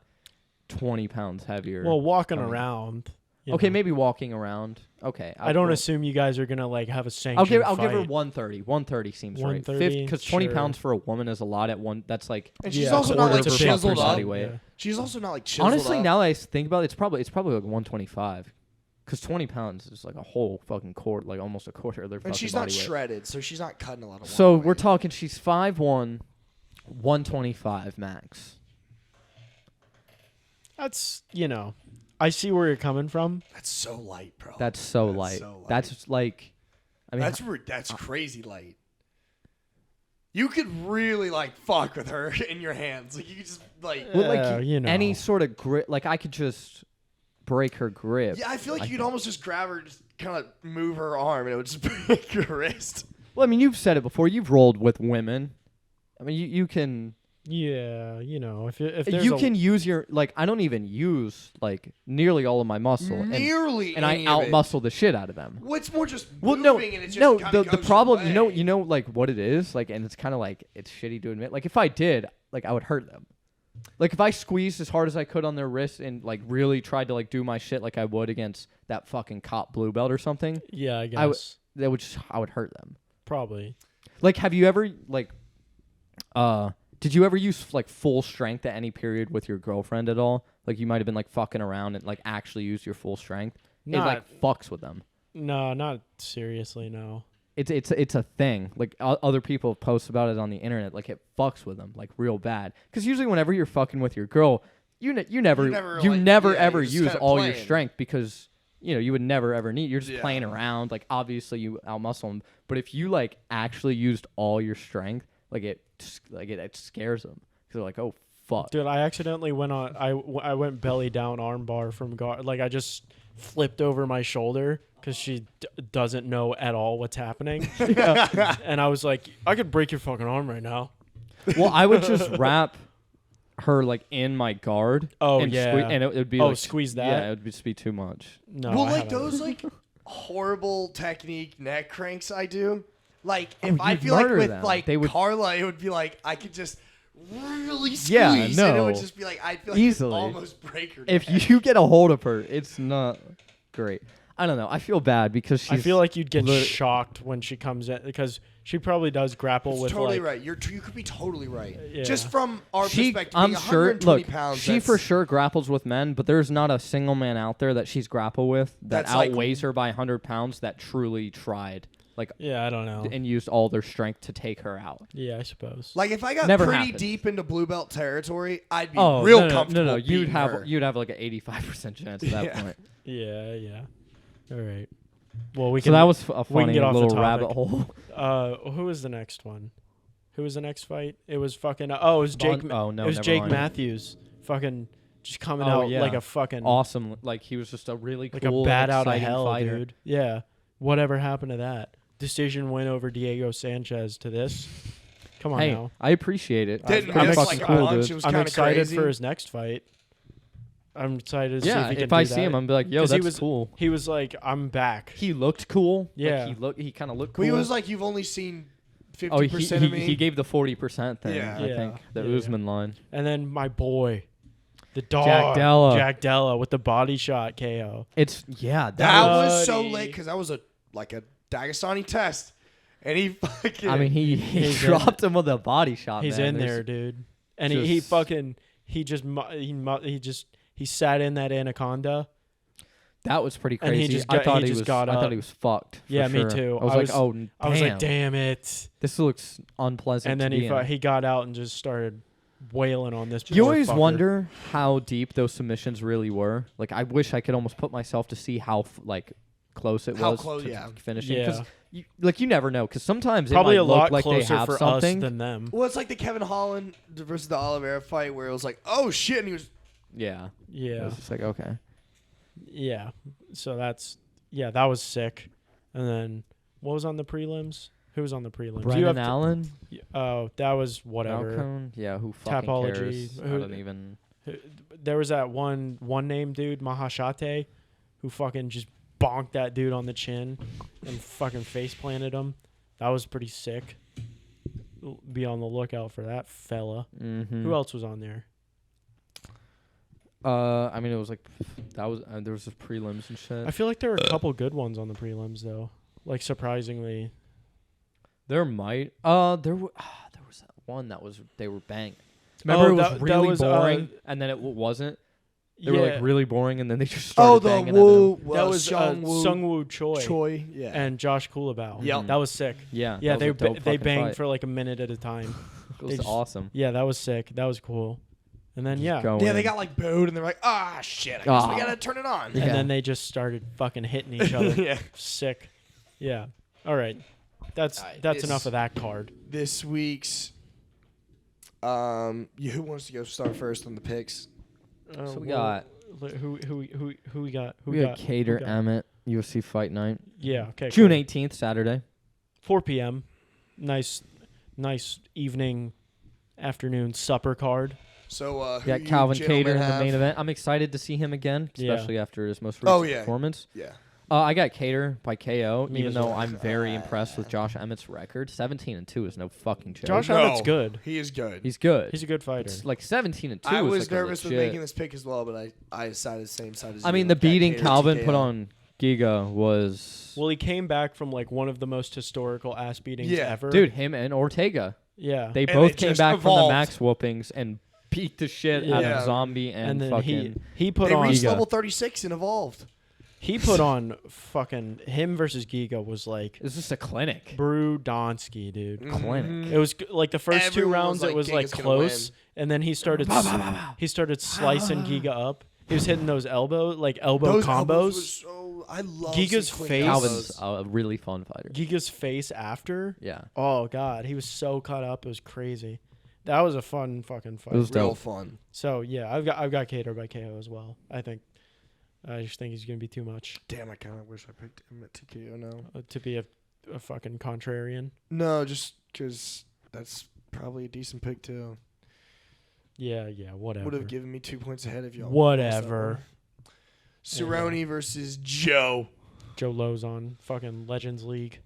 20 pounds heavier. Well, walking I mean, around. okay, maybe walking around. Okay, I don't will- assume you guys are gonna like have a sanctioned I'll give her fight. 130. 130 seems right. 130, Because 20 sure. pounds for a woman is a lot at one. That's like And she's Yeah, also a not quarter like of her chiseled body up. weight. Yeah. She's also not like chiseled honestly, up. now that I think about it, it's probably like 125. Because 20 pounds is like a whole fucking quarter, like almost a quarter of their fucking And she's not body weight. shredded, so she's not cutting a lot of So water we're weight. talking. She's 5'1", 125 max. That's I see where you're coming from. That's so light, bro. That's so That's light. so light. That's like, I mean, That's crazy light. You could really like fuck with her in your hands. Like you could just like. well, like any know. sort of grip. Like I could just break her grip. Yeah, I feel like I you could think. almost just grab her, just kind of move her arm, and it would just break your wrist. Well, I mean, you've said it before. You've rolled with women. I mean, you can. Yeah, if there's You a, can use your like. I don't even use like nearly all of my muscle, Nearly. and I any of it. out muscle the shit out of them. Well, it's more just Well, moving, and it just no. kinda The goes problem, away. you know, like what it is, like, and it's kind of like it's shitty to admit. Like if I did, like I would hurt them. Like if I squeezed as hard as I could on their wrist and like really tried to like do my shit like I would against that fucking cop blue belt or something, yeah, I guess I would hurt them. probably. Like, have you ever like, did you ever use like full strength at any period with your girlfriend at all? Like you might have been like fucking around and like actually use your full strength. like fucks with them. No, not seriously. No. It's a thing. Like other people post about it on the internet. Like it fucks with them like real bad. Because usually whenever you're fucking with your girl, you never ever use all your strength because you would never ever need. You're just playing around. Like obviously you outmuscle them, but if you like actually used all your strength, it scares them because they're like, oh fuck. Dude, I accidentally went on. I went belly down armbar from guard. Like I just flipped over my shoulder because she doesn't know at all what's happening. And I was like, I could break your fucking arm right now. Well, I would just wrap her like in my guard. Oh and yeah, and it would be like squeeze that. Yeah, it would just be too much. No, well, like those like horrible technique neck cranks I do. Like if I feel like with like Carla, it would be like I could just really squeeze, and it would just be like I feel like easily almost break her neck. If you get a hold of her, it's not great. I don't know. I feel bad because I feel like you'd get shocked when she comes in because she probably does grapple with. Totally like, right. You could be totally right. Yeah. Just from our perspective, I'm sure. Look, pounds, she for sure grapples with men, but there's not a single man out there that she's grappled with that outweighs her by 100 pounds that truly tried. Like I don't know, and used all their strength to take her out. Yeah, I suppose. Like if I got pretty deep into blue belt territory, I'd be real comfortable. No, you'd have like an 85% chance at that point. Yeah. All right. Well, we can. So that was a funny get off little the rabbit hole. Who was the next one? Who was the next fight? It was fucking. It was Jake. It was Jake Matthews. Fucking just coming out like a fucking awesome. Like he was just a really like cool, a bat out of hell, fighter. dude. Yeah. Whatever happened to that? Decision win over Diego Sanchez to this. Come on now. I appreciate it. I'm fucking cool, dude. I'm excited for his next fight. I'm excited to see if he can if I do see that. him, I'm be like, yo, that's cool. He was like, I'm back. He looked cool. Yeah. Like, he kind of looked cool. Well, he was like, you've only seen 50% of me. He gave the 40% thing, Yeah. I think. The Usman line. And then my boy, the dog. Jack Della with the body shot KO. That was so late because that was a Dagestani test. And he fucking... I mean, he dropped him with a body shot, He's in there, dude. And he sat in that anaconda. That was pretty crazy. And I thought he was fucked. Yeah, sure. me too. I was like, oh, damn. I was like, damn it. This looks unpleasant. And then he got out and just started wailing on this. You always wonder how deep those submissions really were. Like, I wish I could almost put myself to see how close it was to finishing. Yeah. You never know, because sometimes probably it might a lot look like closer they have for something us than them. Well, it's like the Kevin Holland versus the Oliveira fight where it was like, oh shit, and he was... Yeah. Yeah. It was just like, okay. Yeah. So that was sick. And then what was on the prelims? Who was on the prelims? Brendan Allen? Oh, that was whatever. Malcolm? Yeah, who fucking Tapology. cares? I don't even... There was that one name dude, Mahashate, who fucking just bonked that dude on the chin and fucking face planted him. That was pretty sick. Be on the lookout for that fella. Mm-hmm. Who else was on there? I mean, it was like that was there was just prelims and shit. I feel like there were a couple good ones on the prelims though. Like surprisingly, there might. There was that one that was they were banging. Remember, it was really boring, and then it wasn't. They were like really boring, and then they just started banging. That was Sungwoo Choi. Yeah, and Josh Kulabau. Yeah, that was sick. Yeah, they banged fight for like a minute at a time. It was awesome. Yeah, that was sick. That was cool. And then they got like booed, and they're like, shit, I guess we gotta turn it on. And then they just started fucking hitting each other. Yeah, sick. Yeah. All right, that's enough of that card. This week's who wants to go start first on the picks? So we got who we got? We got Kattar, Emmett, UFC Fight Night. Yeah. Okay. June 18th, Saturday, 4 p.m. Nice evening, afternoon supper card. So we got Calvin Kattar in the main event. I'm excited to see him again, especially after his most recent performance. Yeah. I got Kattar by KO, even though well. I'm very impressed with Josh Emmett's record. 17-2 is no fucking joke. Josh Emmett's good. He is good. He's good. He's a good fighter. It's like 17-2. I was like nervous with making this pick as well, but I decided the same side as you. I mean, the beating Calvin put on Giga was... Well, he came back from like one of the most historical ass beatings ever. Dude, him and Ortega. Yeah. They both came back from the max whoopings and beat the shit out of Zombie and then fucking... He put they on... reached level 36 and evolved. He put on fucking him versus Giga was like It's just a clinic. Brudonsky, dude. Clinic. It was like the first two Everyone rounds. was It was like Giga's gonna close, win. and then he started slicing Giga up. He was hitting those elbow Those elbows combos. were so, I love Giga's seeing clean face- Calvin's elbows. a really fun fighter. Giga's face after. Yeah. Oh god, he was so cut up. It was crazy. That was a fun fucking fight. It was Real dope. fun. So yeah, I've got Kattar by KO as well. I just think he's gonna be too much Damn, I kind of wish I picked Emmett TKO now. to be a fucking contrarian. No, just because that's probably a decent pick too. Yeah, whatever. Would have given me 2 points ahead if y'all. Whatever. Cerrone versus Joe. Joe Lozon, fucking Legends League.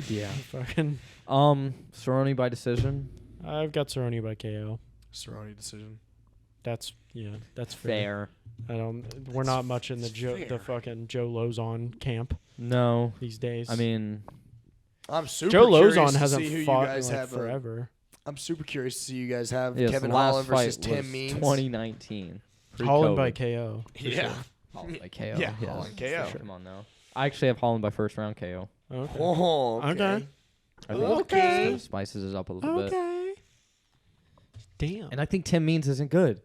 Yeah. Fucking. Cerrone by decision. I've got Cerrone by KO. Cerrone decision. That's fair. Fair. We're not much in the fair. fucking Joe Lozon camp No. these days. I mean, I'm super Joe curious Lozon to hasn't see who fought you in guys like have. forever. I'm super curious to see you guys have yes, Kevin the last Holland versus fight Tim was Means. 2019. Holland by Pre-COVID. KO. for Yeah. sure. Holland by KO. Yeah, yes, Holland for KO. sure. Come on now. I actually have Holland by first round KO. Okay. Oh, Okay. I think Okay. it spices it up a little bit. Okay. Damn. And I think Tim Means isn't good.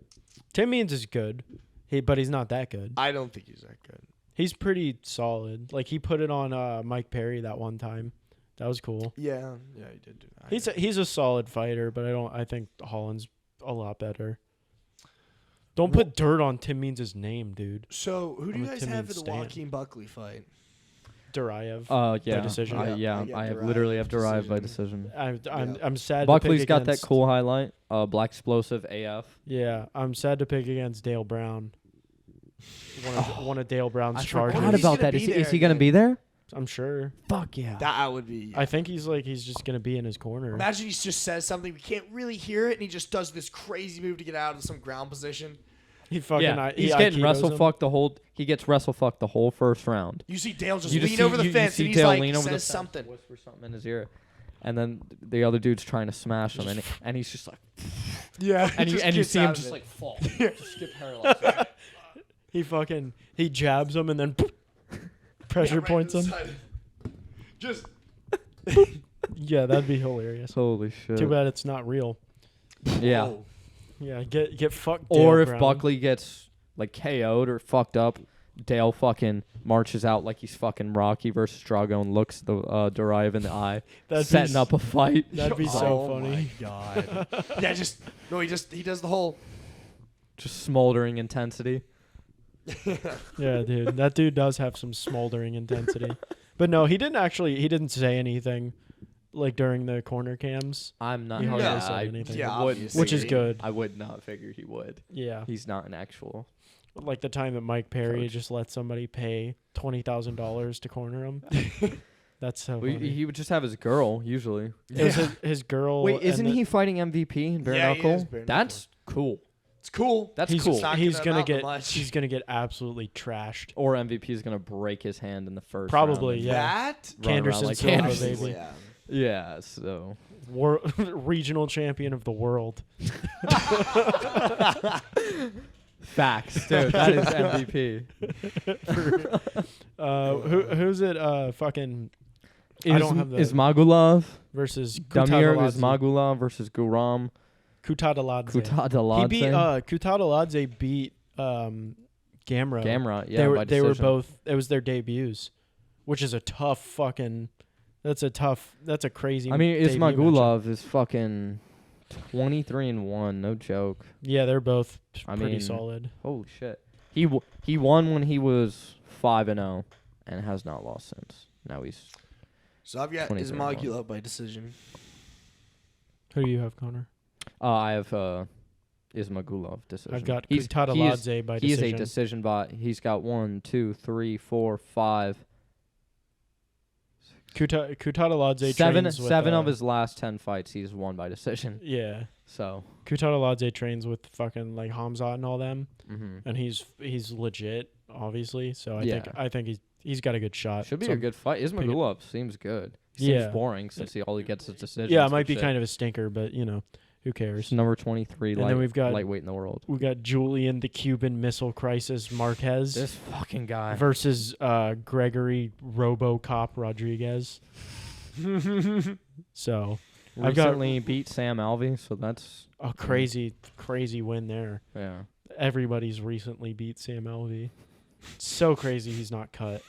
Tim Means is good, but he's not that good. I don't think he's that good. He's pretty solid. Like he put it on Mike Perry that one time. That was cool. Yeah, he did do that. He's a solid fighter, but I think Holland's a lot better. Don't put dirt on Tim Means' name, dude. So who do I'm you a guys Tim have Means for the stan. Joaquin Buckley fight? Duraev. Yeah. decision. I Yeah, have Duraev literally have derived by decision. decision. I'm sad. Buckley's to pick got that against, cool highlight. Black explosive AF. Yeah, I'm sad to pick against Dale Brown. One of Dale Brown's I charges. forgot He's about gonna that. be Is there he gonna again. be there? I'm sure. Fuck yeah. That would be. I think he's just gonna be in his corner. Imagine he just says something we can't really hear it, and he just does this crazy move to get out of some ground position. He fucking Yeah, he he's getting Aikidos wrestle him. fucked the whole. He gets wrestle fucked the whole first round. You see Dale just You lean just see, over the you fence, see and he's Dale like lean over the says fence, something. whisper something in his ear, and then the other dude's trying to smash him, and he's just like, Yeah, and you gets see out him of just it. like fall, just get paralyzed. He jabs him and then pressure Yeah, right points to the him. side. Just Yeah, that'd be hilarious. Holy shit! Too bad it's not real. Yeah. whoa. Yeah, get fucked. Or Dale if Brown. Buckley gets like KO'd or fucked up, Dale fucking marches out like he's fucking Rocky versus Drago and looks the Duraev in the eye, That'd be setting s- up a fight. That'd be so Oh funny. my god. Yeah, he does the whole. Just smoldering intensity. Yeah, dude, that dude does have some smoldering intensity. But no, he didn't say anything like during the corner cams. I'm not. He hardly Yeah, said I anything. yeah, wouldn't obviously. Which is figure- good. I would not figure he would. Yeah, He's not an actual. like the time that Mike Perry Coach. just let somebody pay $20,000 to corner him. That's so Well, funny. he would just have his girl usually. It was his girl. Wait, and isn't then he fighting MVP in bare Yeah, he knuckle? is bare That's cool. It's cool. That's he's, cool. not He's gonna gonna amount to get much. he's gonna get absolutely trashed. Or MVP is gonna break his hand in the first. Probably, round. yeah. That Run around Canderson like Silva, Canderson. baby. Yeah. Yeah. So. Regional champion of the world. Facts, dude. That is MVP. Who's it? Fucking I don't have the- Ismagulov. versus Damir Kutadaladze. Ismagulov versus Guram Kutadaladze. He Kutadaladze. beat Kutadaladze beat Gamrot. Gamrot. Yeah, by they were decision. both. It was their debuts, which is a tough fucking. That's a crazy. I mean, debut matchup. Ismagulov is fucking 23-1. No joke. Yeah, they're both I pretty mean, solid. Holy shit. He won when he was 5-0 and has not lost since. Now he's So I've got 23-1. Ismagulov by decision. Who do you have, Connor? I have Ismagulov decision. I've got He's- Kutadaladze by He is decision. a decision bot. He's got 1, 2, 3, 4, 5, Kutadaladze seven trains with, of his last 10 fights he's won by decision. Yeah, So, Kutadaladze trains with fucking like Hamzat and all them, mhm. and he's legit, obviously. So Yeah. I think he's got a good shot. Should be So a good fight. Ismagulov seems good. Seems Yeah. boring since all he gets is decisions. Yeah, it might be kind of a stinker, but who Who cares? It's number 23 And then we've got lightweight in the world. We got Julian the Cuban Missile Crisis Marquez This fucking guy. versus Gregory RoboCop Rodriguez. So I've got Recently beat Sam Alvey, so that's a crazy win there. yeah. Everybody's recently beat Sam Alvey. It's so crazy he's not cut.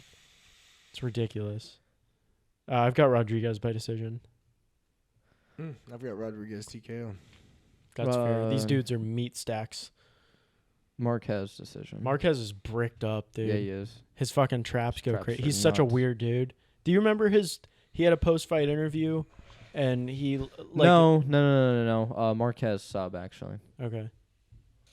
It's ridiculous. I've got Rodriguez by decision. I've got Rodriguez TKO. That's fair. These dudes are meat stacks. Marquez decision. Marquez is bricked up, dude. Yeah, he is. His fucking traps go Traps crazy. are He's such a nuts. weird dude. Do you remember he had a post-fight interview and he like No. Marquez sub actually. Okay.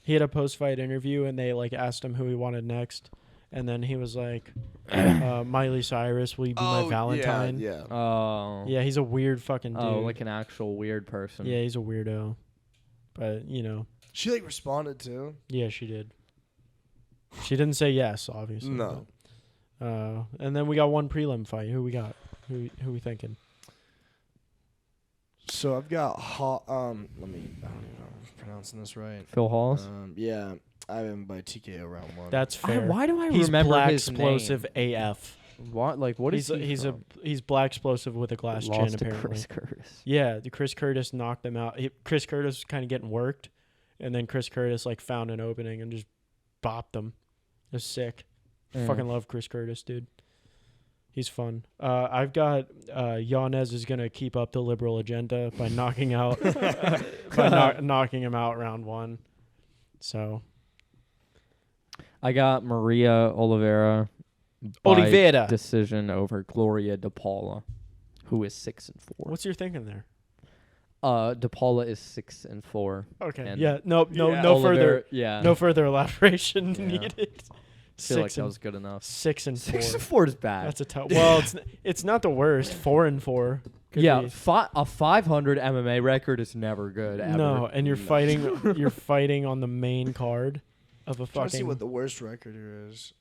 He had a post-fight interview and they like asked him who he wanted next, and then he was like, "Miley Cyrus, will you be my Valentine?" Yeah. Oh. Yeah, he's a weird fucking dude. Oh, like an actual weird person. Yeah, he's a weirdo. But She like responded too. yeah, she did. She didn't say yes, obviously. No. but, and then we got one prelim fight. Who we got? Who we thinking? So I've got let me. I don't even know if I'm pronouncing this right. Phil Hollis. Yeah, I have him by TKO round 1. That's fair. Why do I He's remember black his explosive name? AF. What? Like what is He's from? he's black explosive with a glass chin Lost to apparently. Chris Curtis. Yeah, the Chris Curtis knocked him out. Chris Curtis was kind of getting worked, and then Chris Curtis like found an opening and just bopped him. It was sick. Yeah. Fucking love Chris Curtis, dude. He's fun. I've got Yanez is gonna keep up the liberal agenda by knocking out knocking him out round 1. So I got Maria Oliveira by Oliveira. decision over Gloria DePaula, who is 6-4. What's your thinking there? DePaula is 6-4. Okay. And Yeah. No Oliveira, further. Yeah. No further elaboration Yeah. needed. I feel like that was good enough. 6-4. 6-4 is bad. That's a tough. Well, it's not the worst. 4-4. Could Yeah, be. a 500 MMA record is never good. Ever. No, and you're fighting. You're fighting on the main card of a Trying to see fucking. what the worst record here is.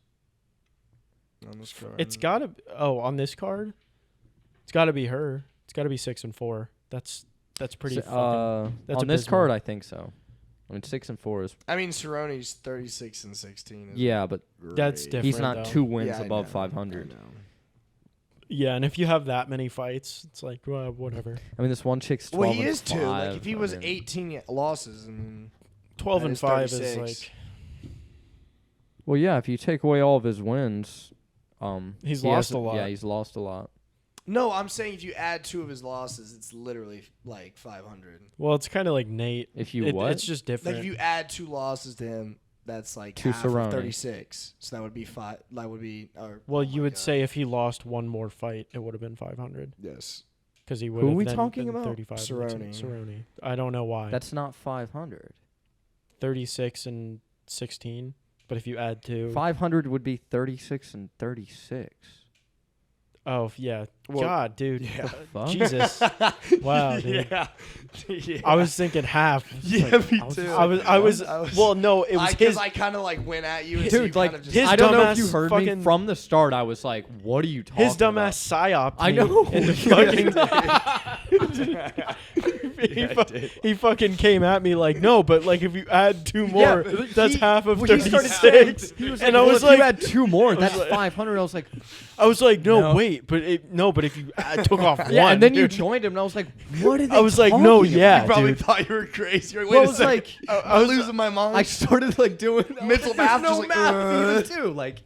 On this card. It's gotta. On this card, it's gotta be her. It's gotta be 6-4. That's pretty. Fucking, that's on this abysmal. card, I think so. I mean, 6-4 is. I mean, Cerrone's 36-16. Yeah, but That's great. different. he's not though. 2 wins Yeah, I above know, 500. I know. Yeah, and if you have that many fights, it's like whatever. I mean, this one chick's 12 Well, he and is 2. Like 5, if he I was mean, 18 losses, and 12-5 that is 36. like. Well, yeah, if you take away all of his wins, He's he lost has- a lot. Yeah, he's lost a lot. No, I'm saying if you add 2 of his losses, it's literally like 500. Well, it's kind of like Nate. If you what? It's just different. Like if you add 2 losses to him, that's like To half of Cerrone. 36. So that would be 5. That would be. well, you would say if he lost one more fight, it would have been 500 yes. because he would. Who have are we then talking been about? 35. Cerrone. Cerrone. I don't know why. That's not 500. 36 and 16. But if you add 2, 500 would be 36 and 36. oh yeah, Well, God, dude, yeah. Fuck? Jesus, wow, dude. yeah. I was thinking half. Yeah, me I was too. just I was. I was- Well, no, it was Because his. I kind of like went at you, and so you Dude, like, kind of just his I don't know if you dumbass heard me fucking- from the start. I was like, "What are you talking His about?" dumbass psyoped. I me know. into fucking. He fucking came at me like, no, but like if you add 2 more, but that's he- half of when he started 36. saying- he was And like, I well, was if like, you had 2 more, that's like- 500. I was like, I was like, no, No. wait, but if you took off yeah. one, And then you dude. joined him, and I was like, what are they I was like, no, talking yeah, You probably dude. thought you were crazy. Wait Well, a it was second. like I'm losing my mind. I started like doing Mental math, No just like, math even too. Like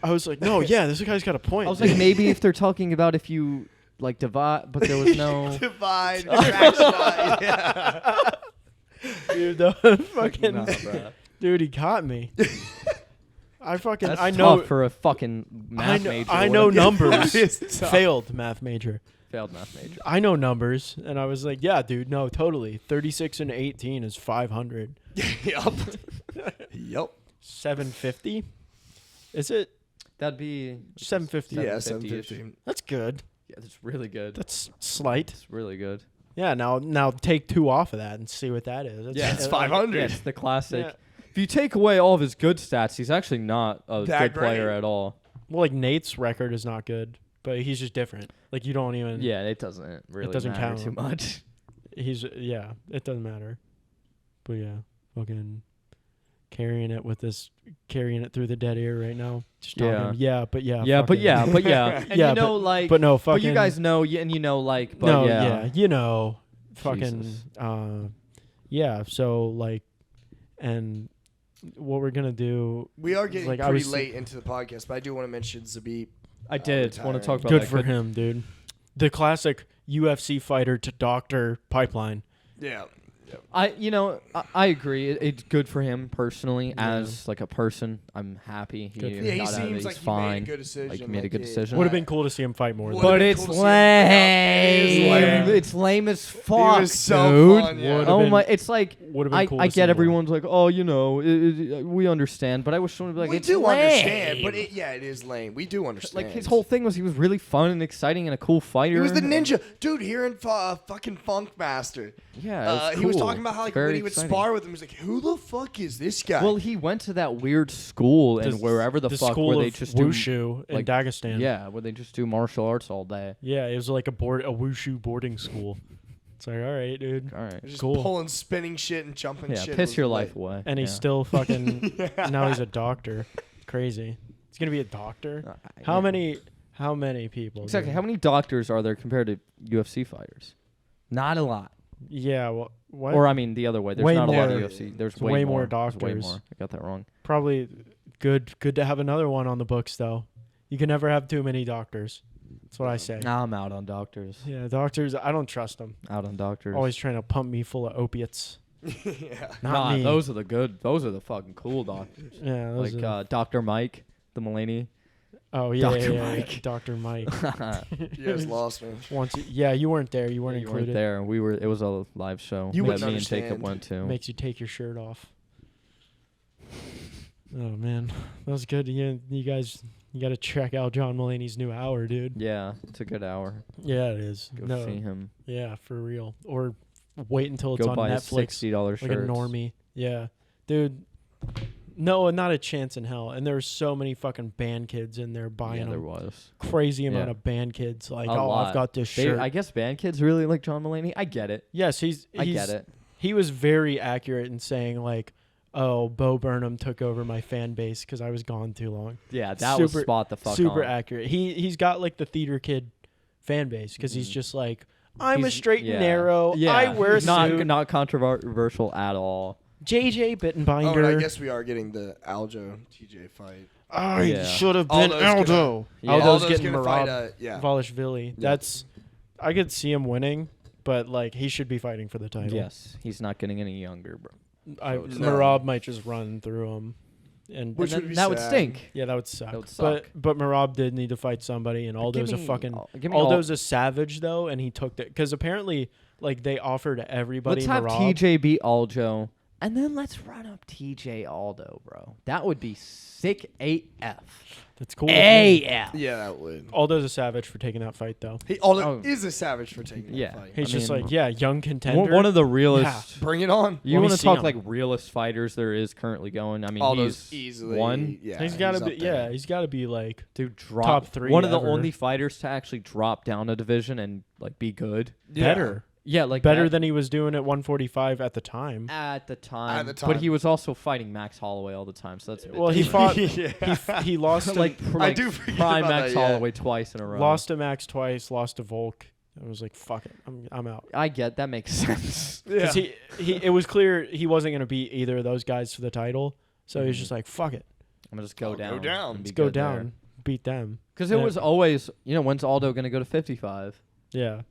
I was like, no, yeah, this guy's got a point. I was like, maybe if they're talking about if you like divide, but there was no. divide, subtraction. Yeah. dude, the fucking Nah, bruh. dude, he caught me. I fucking, That's I know, tough for a fucking math major. I know whatever. numbers. It's tough. Failed math major. Failed math major. I know numbers, and I was like, yeah, dude, no, totally. 36 and 18 is 500. Yup. Yup. 750? Is it That'd be 750? Yeah, 750-ish. 750. That's good. Yeah, that's really good. That's slight. It's really good. Yeah, now take 2 off of that and see what that is. Yeah, it's 500. Yeah, it's the classic. Yeah. If you take away all of his good stats, he's actually not a That good player great. at all. Well, like Nate's record is not good, but he's just different. Like you don't even. Yeah, it doesn't really doesn't matter count. too much. it doesn't matter. But yeah, fucking carrying it through the dead air right now. Just talking, but and Yeah, you know, like, but no, fucking. but you guys know, and you know, like, but No, yeah, you know, fucking, Jesus. So like, and what we're gonna do? We are getting Like, I pretty was- late into the podcast, but I do want to mention Zabit. I did want to talk about Good that. for him, dude. The classic UFC fighter to doctor pipeline. Yeah. I agree. It's good for him personally Yeah. as like a person. I'm happy Good for he him. Yeah, he got out of it. seems He's like he fine. made a good decision. Like, he made a good decision. Would have been cool to see him fight more. Would've though. But been it's cool to see him bring out. lame. It is lame. It's lame as fuck, It was so dude. fun. Yeah. Would've Oh been- my! It's like Would have been cool. I to see get more. everyone's like, oh, you know, we understand, but I wish someone would be like, We it's do lame. understand, but it is lame. We do understand. Like his whole thing was he was really fun and exciting and a cool fighter. He was the ninja, dude. Here in fucking Funk Master, Yeah, he was cool. talking about how like Very when he would exciting. spar with him, he's like, "Who the fuck is this guy?" Well, he went to that weird school and wherever the fuck school where they of just wushu in like, Dagestan. yeah, where they just do martial arts all day. Yeah, it was like a wushu boarding school. It's like, all right, dude. All right, just cool. pulling, spinning shit and jumping yeah, shit. piss was your lit. life away. And he's Yeah. still fucking. Now he's a doctor. Crazy. He's gonna be a doctor. How Yeah. many people? Exactly. dude? How many doctors are there compared to UFC fighters? Not a lot. Yeah. Well, what? Or I mean, the other way. There's Way not a lot of more- UFC. There's there's way, way more There's doctors. way more. I got that wrong. Probably good to have another one on the books though. You can never have too many doctors. That's what I say. Nah, I'm out on doctors. Yeah, doctors. I don't trust them. Out on doctors. Always trying to pump me full of opiates. Yeah. Not Nah, me. those are the good. Those are the fucking cool doctors. Yeah. Those Like are, Dr. Mike, the Mulaney. oh yeah, Dr. yeah, Mike. Dr. Mike. You guys lost me. Yeah, you weren't there. You weren't You included. weren't there. We were. It was a live show. You that wouldn't me understand. and Jacob went to. Makes you take your shirt off. Oh man, that was good. You guys, you got to check out John Mulaney's new hour, dude. Yeah, it's a good hour. Yeah, it is. Go No, see him. yeah, for real. Or wait until it's Go on buy Netflix, $60 like a shirts. normie. Yeah, dude. No, not a chance in hell. And there were so many fucking band kids in there buying Yeah, there them. was. Crazy amount Yeah. of band kids. Like, A oh, lot. I've got this They, shirt. I guess band kids really like John Mulaney. I get it. Yes, I get it. He was very accurate in saying like, "Oh, Bo Burnham took over my fan base because I was gone too long." Yeah, that was Super- spot the fuck Super on. accurate. He's got like the theater kid fan base because he's Mhm. just like, I'm a He's- straight yeah. and narrow. Yeah, I wear a not suit. not controversial at all. JJ Oh, and Bittenbinder. I guess we are getting the Aljo TJ fight. I Yeah. should have been Aldo's gonna- Aldo. Yeah. Aldo's Aldo's getting gonna fight, Marab yeah. Valishvili. Yeah. That's I could see him winning, but like he should be fighting for the title. Yes, he's not getting any younger, bro. I, So it's not- Marab might just run through him, and Which And would then be that would sad. stink. yeah, that would suck. That would suck. But Marab did need to fight somebody, and Aldo's a fucking Aldo's a savage though, and he took that because apparently like they offered everybody. Let's have Marab. TJ beat Aljo, and then let's run up TJ Aldo, bro. That would be sick AF. That's cool. with me. AF. Yeah, that would. Aldo's a savage for taking that fight though. Aldo Oh. is a savage for taking Yeah. that fight. He's I just mean, like, yeah, young contender. One of the realest. Bring it on. You Let me want to see talk him. like realest fighters there is currently going? I mean, Aldo's he's easily one. Yeah, he's got to up be. there. Yeah, he's got to be like. Dude, drop Top three One of the ever. only fighters to actually drop down a division and like be good. Yeah. Better. Yeah, like Better that than he was doing at 145 at the time. at the time. the But time. he was also fighting Max Holloway all the time, so that's a bit Well, he different. fought. He lost to, like, I do forget prime about Max that, yeah. Holloway twice in a row. lost to Max twice, lost to Volk. I was like, fuck it, I'm out. I get that makes sense. Because he it was clear he wasn't gonna beat either of those guys for the title, so he was just like, fuck it, I'm gonna just go I'll go down. down. and be let's go good there. down, beat them. Because it Yeah. was always, when's Aldo gonna go to 55? Yeah,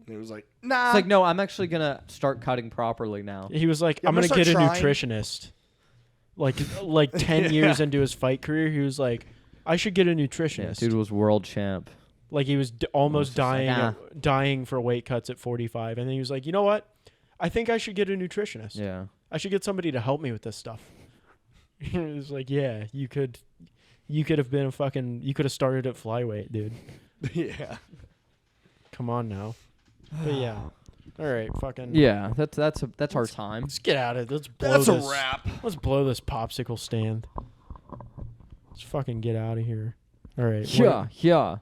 It was like, nah. It's like, no, I'm actually gonna start cutting properly now. he was like, Yeah, I'm I'm gonna gonna get a start trying. nutritionist. Like 10 Yeah. years into his fight career, he was like, I should get a Yeah, nutritionist. dude was world champ. Like he was almost just like, dying, dying for weight cuts at 45, and then he was like, you know what? I think I should get a nutritionist. Yeah. I should get somebody to help me with this stuff. It was like, yeah, you could have been you could have started at flyweight, dude. yeah. Come on now. But yeah. All right, fucking. Yeah, that's our time. Let's get out of it. Let's blow That's this. a wrap. Let's blow this popsicle stand. Let's fucking get out of here. All right. Yeah, yeah.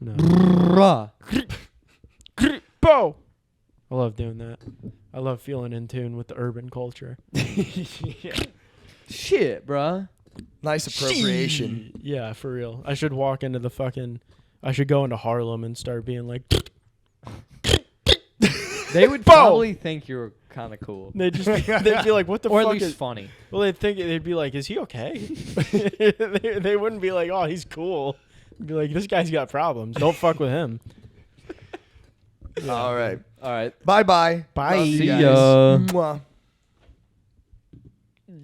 No. Bruh. Bo. I love doing that. I love feeling in tune with the urban culture. Shit, bruh. Nice appropriation. Yeah, for real. I should walk into I should go into Harlem and start being like. They would probably think you were kind of cool. They'd be like, what the or fuck at least is funny. Well, they'd be like, is he okay? they wouldn't be like, oh, he's cool. They'd be like, this guy's got problems. Don't fuck with him. Yeah. All right. All right. Bye-bye. Bye. Love you See guys. ya. Mwah.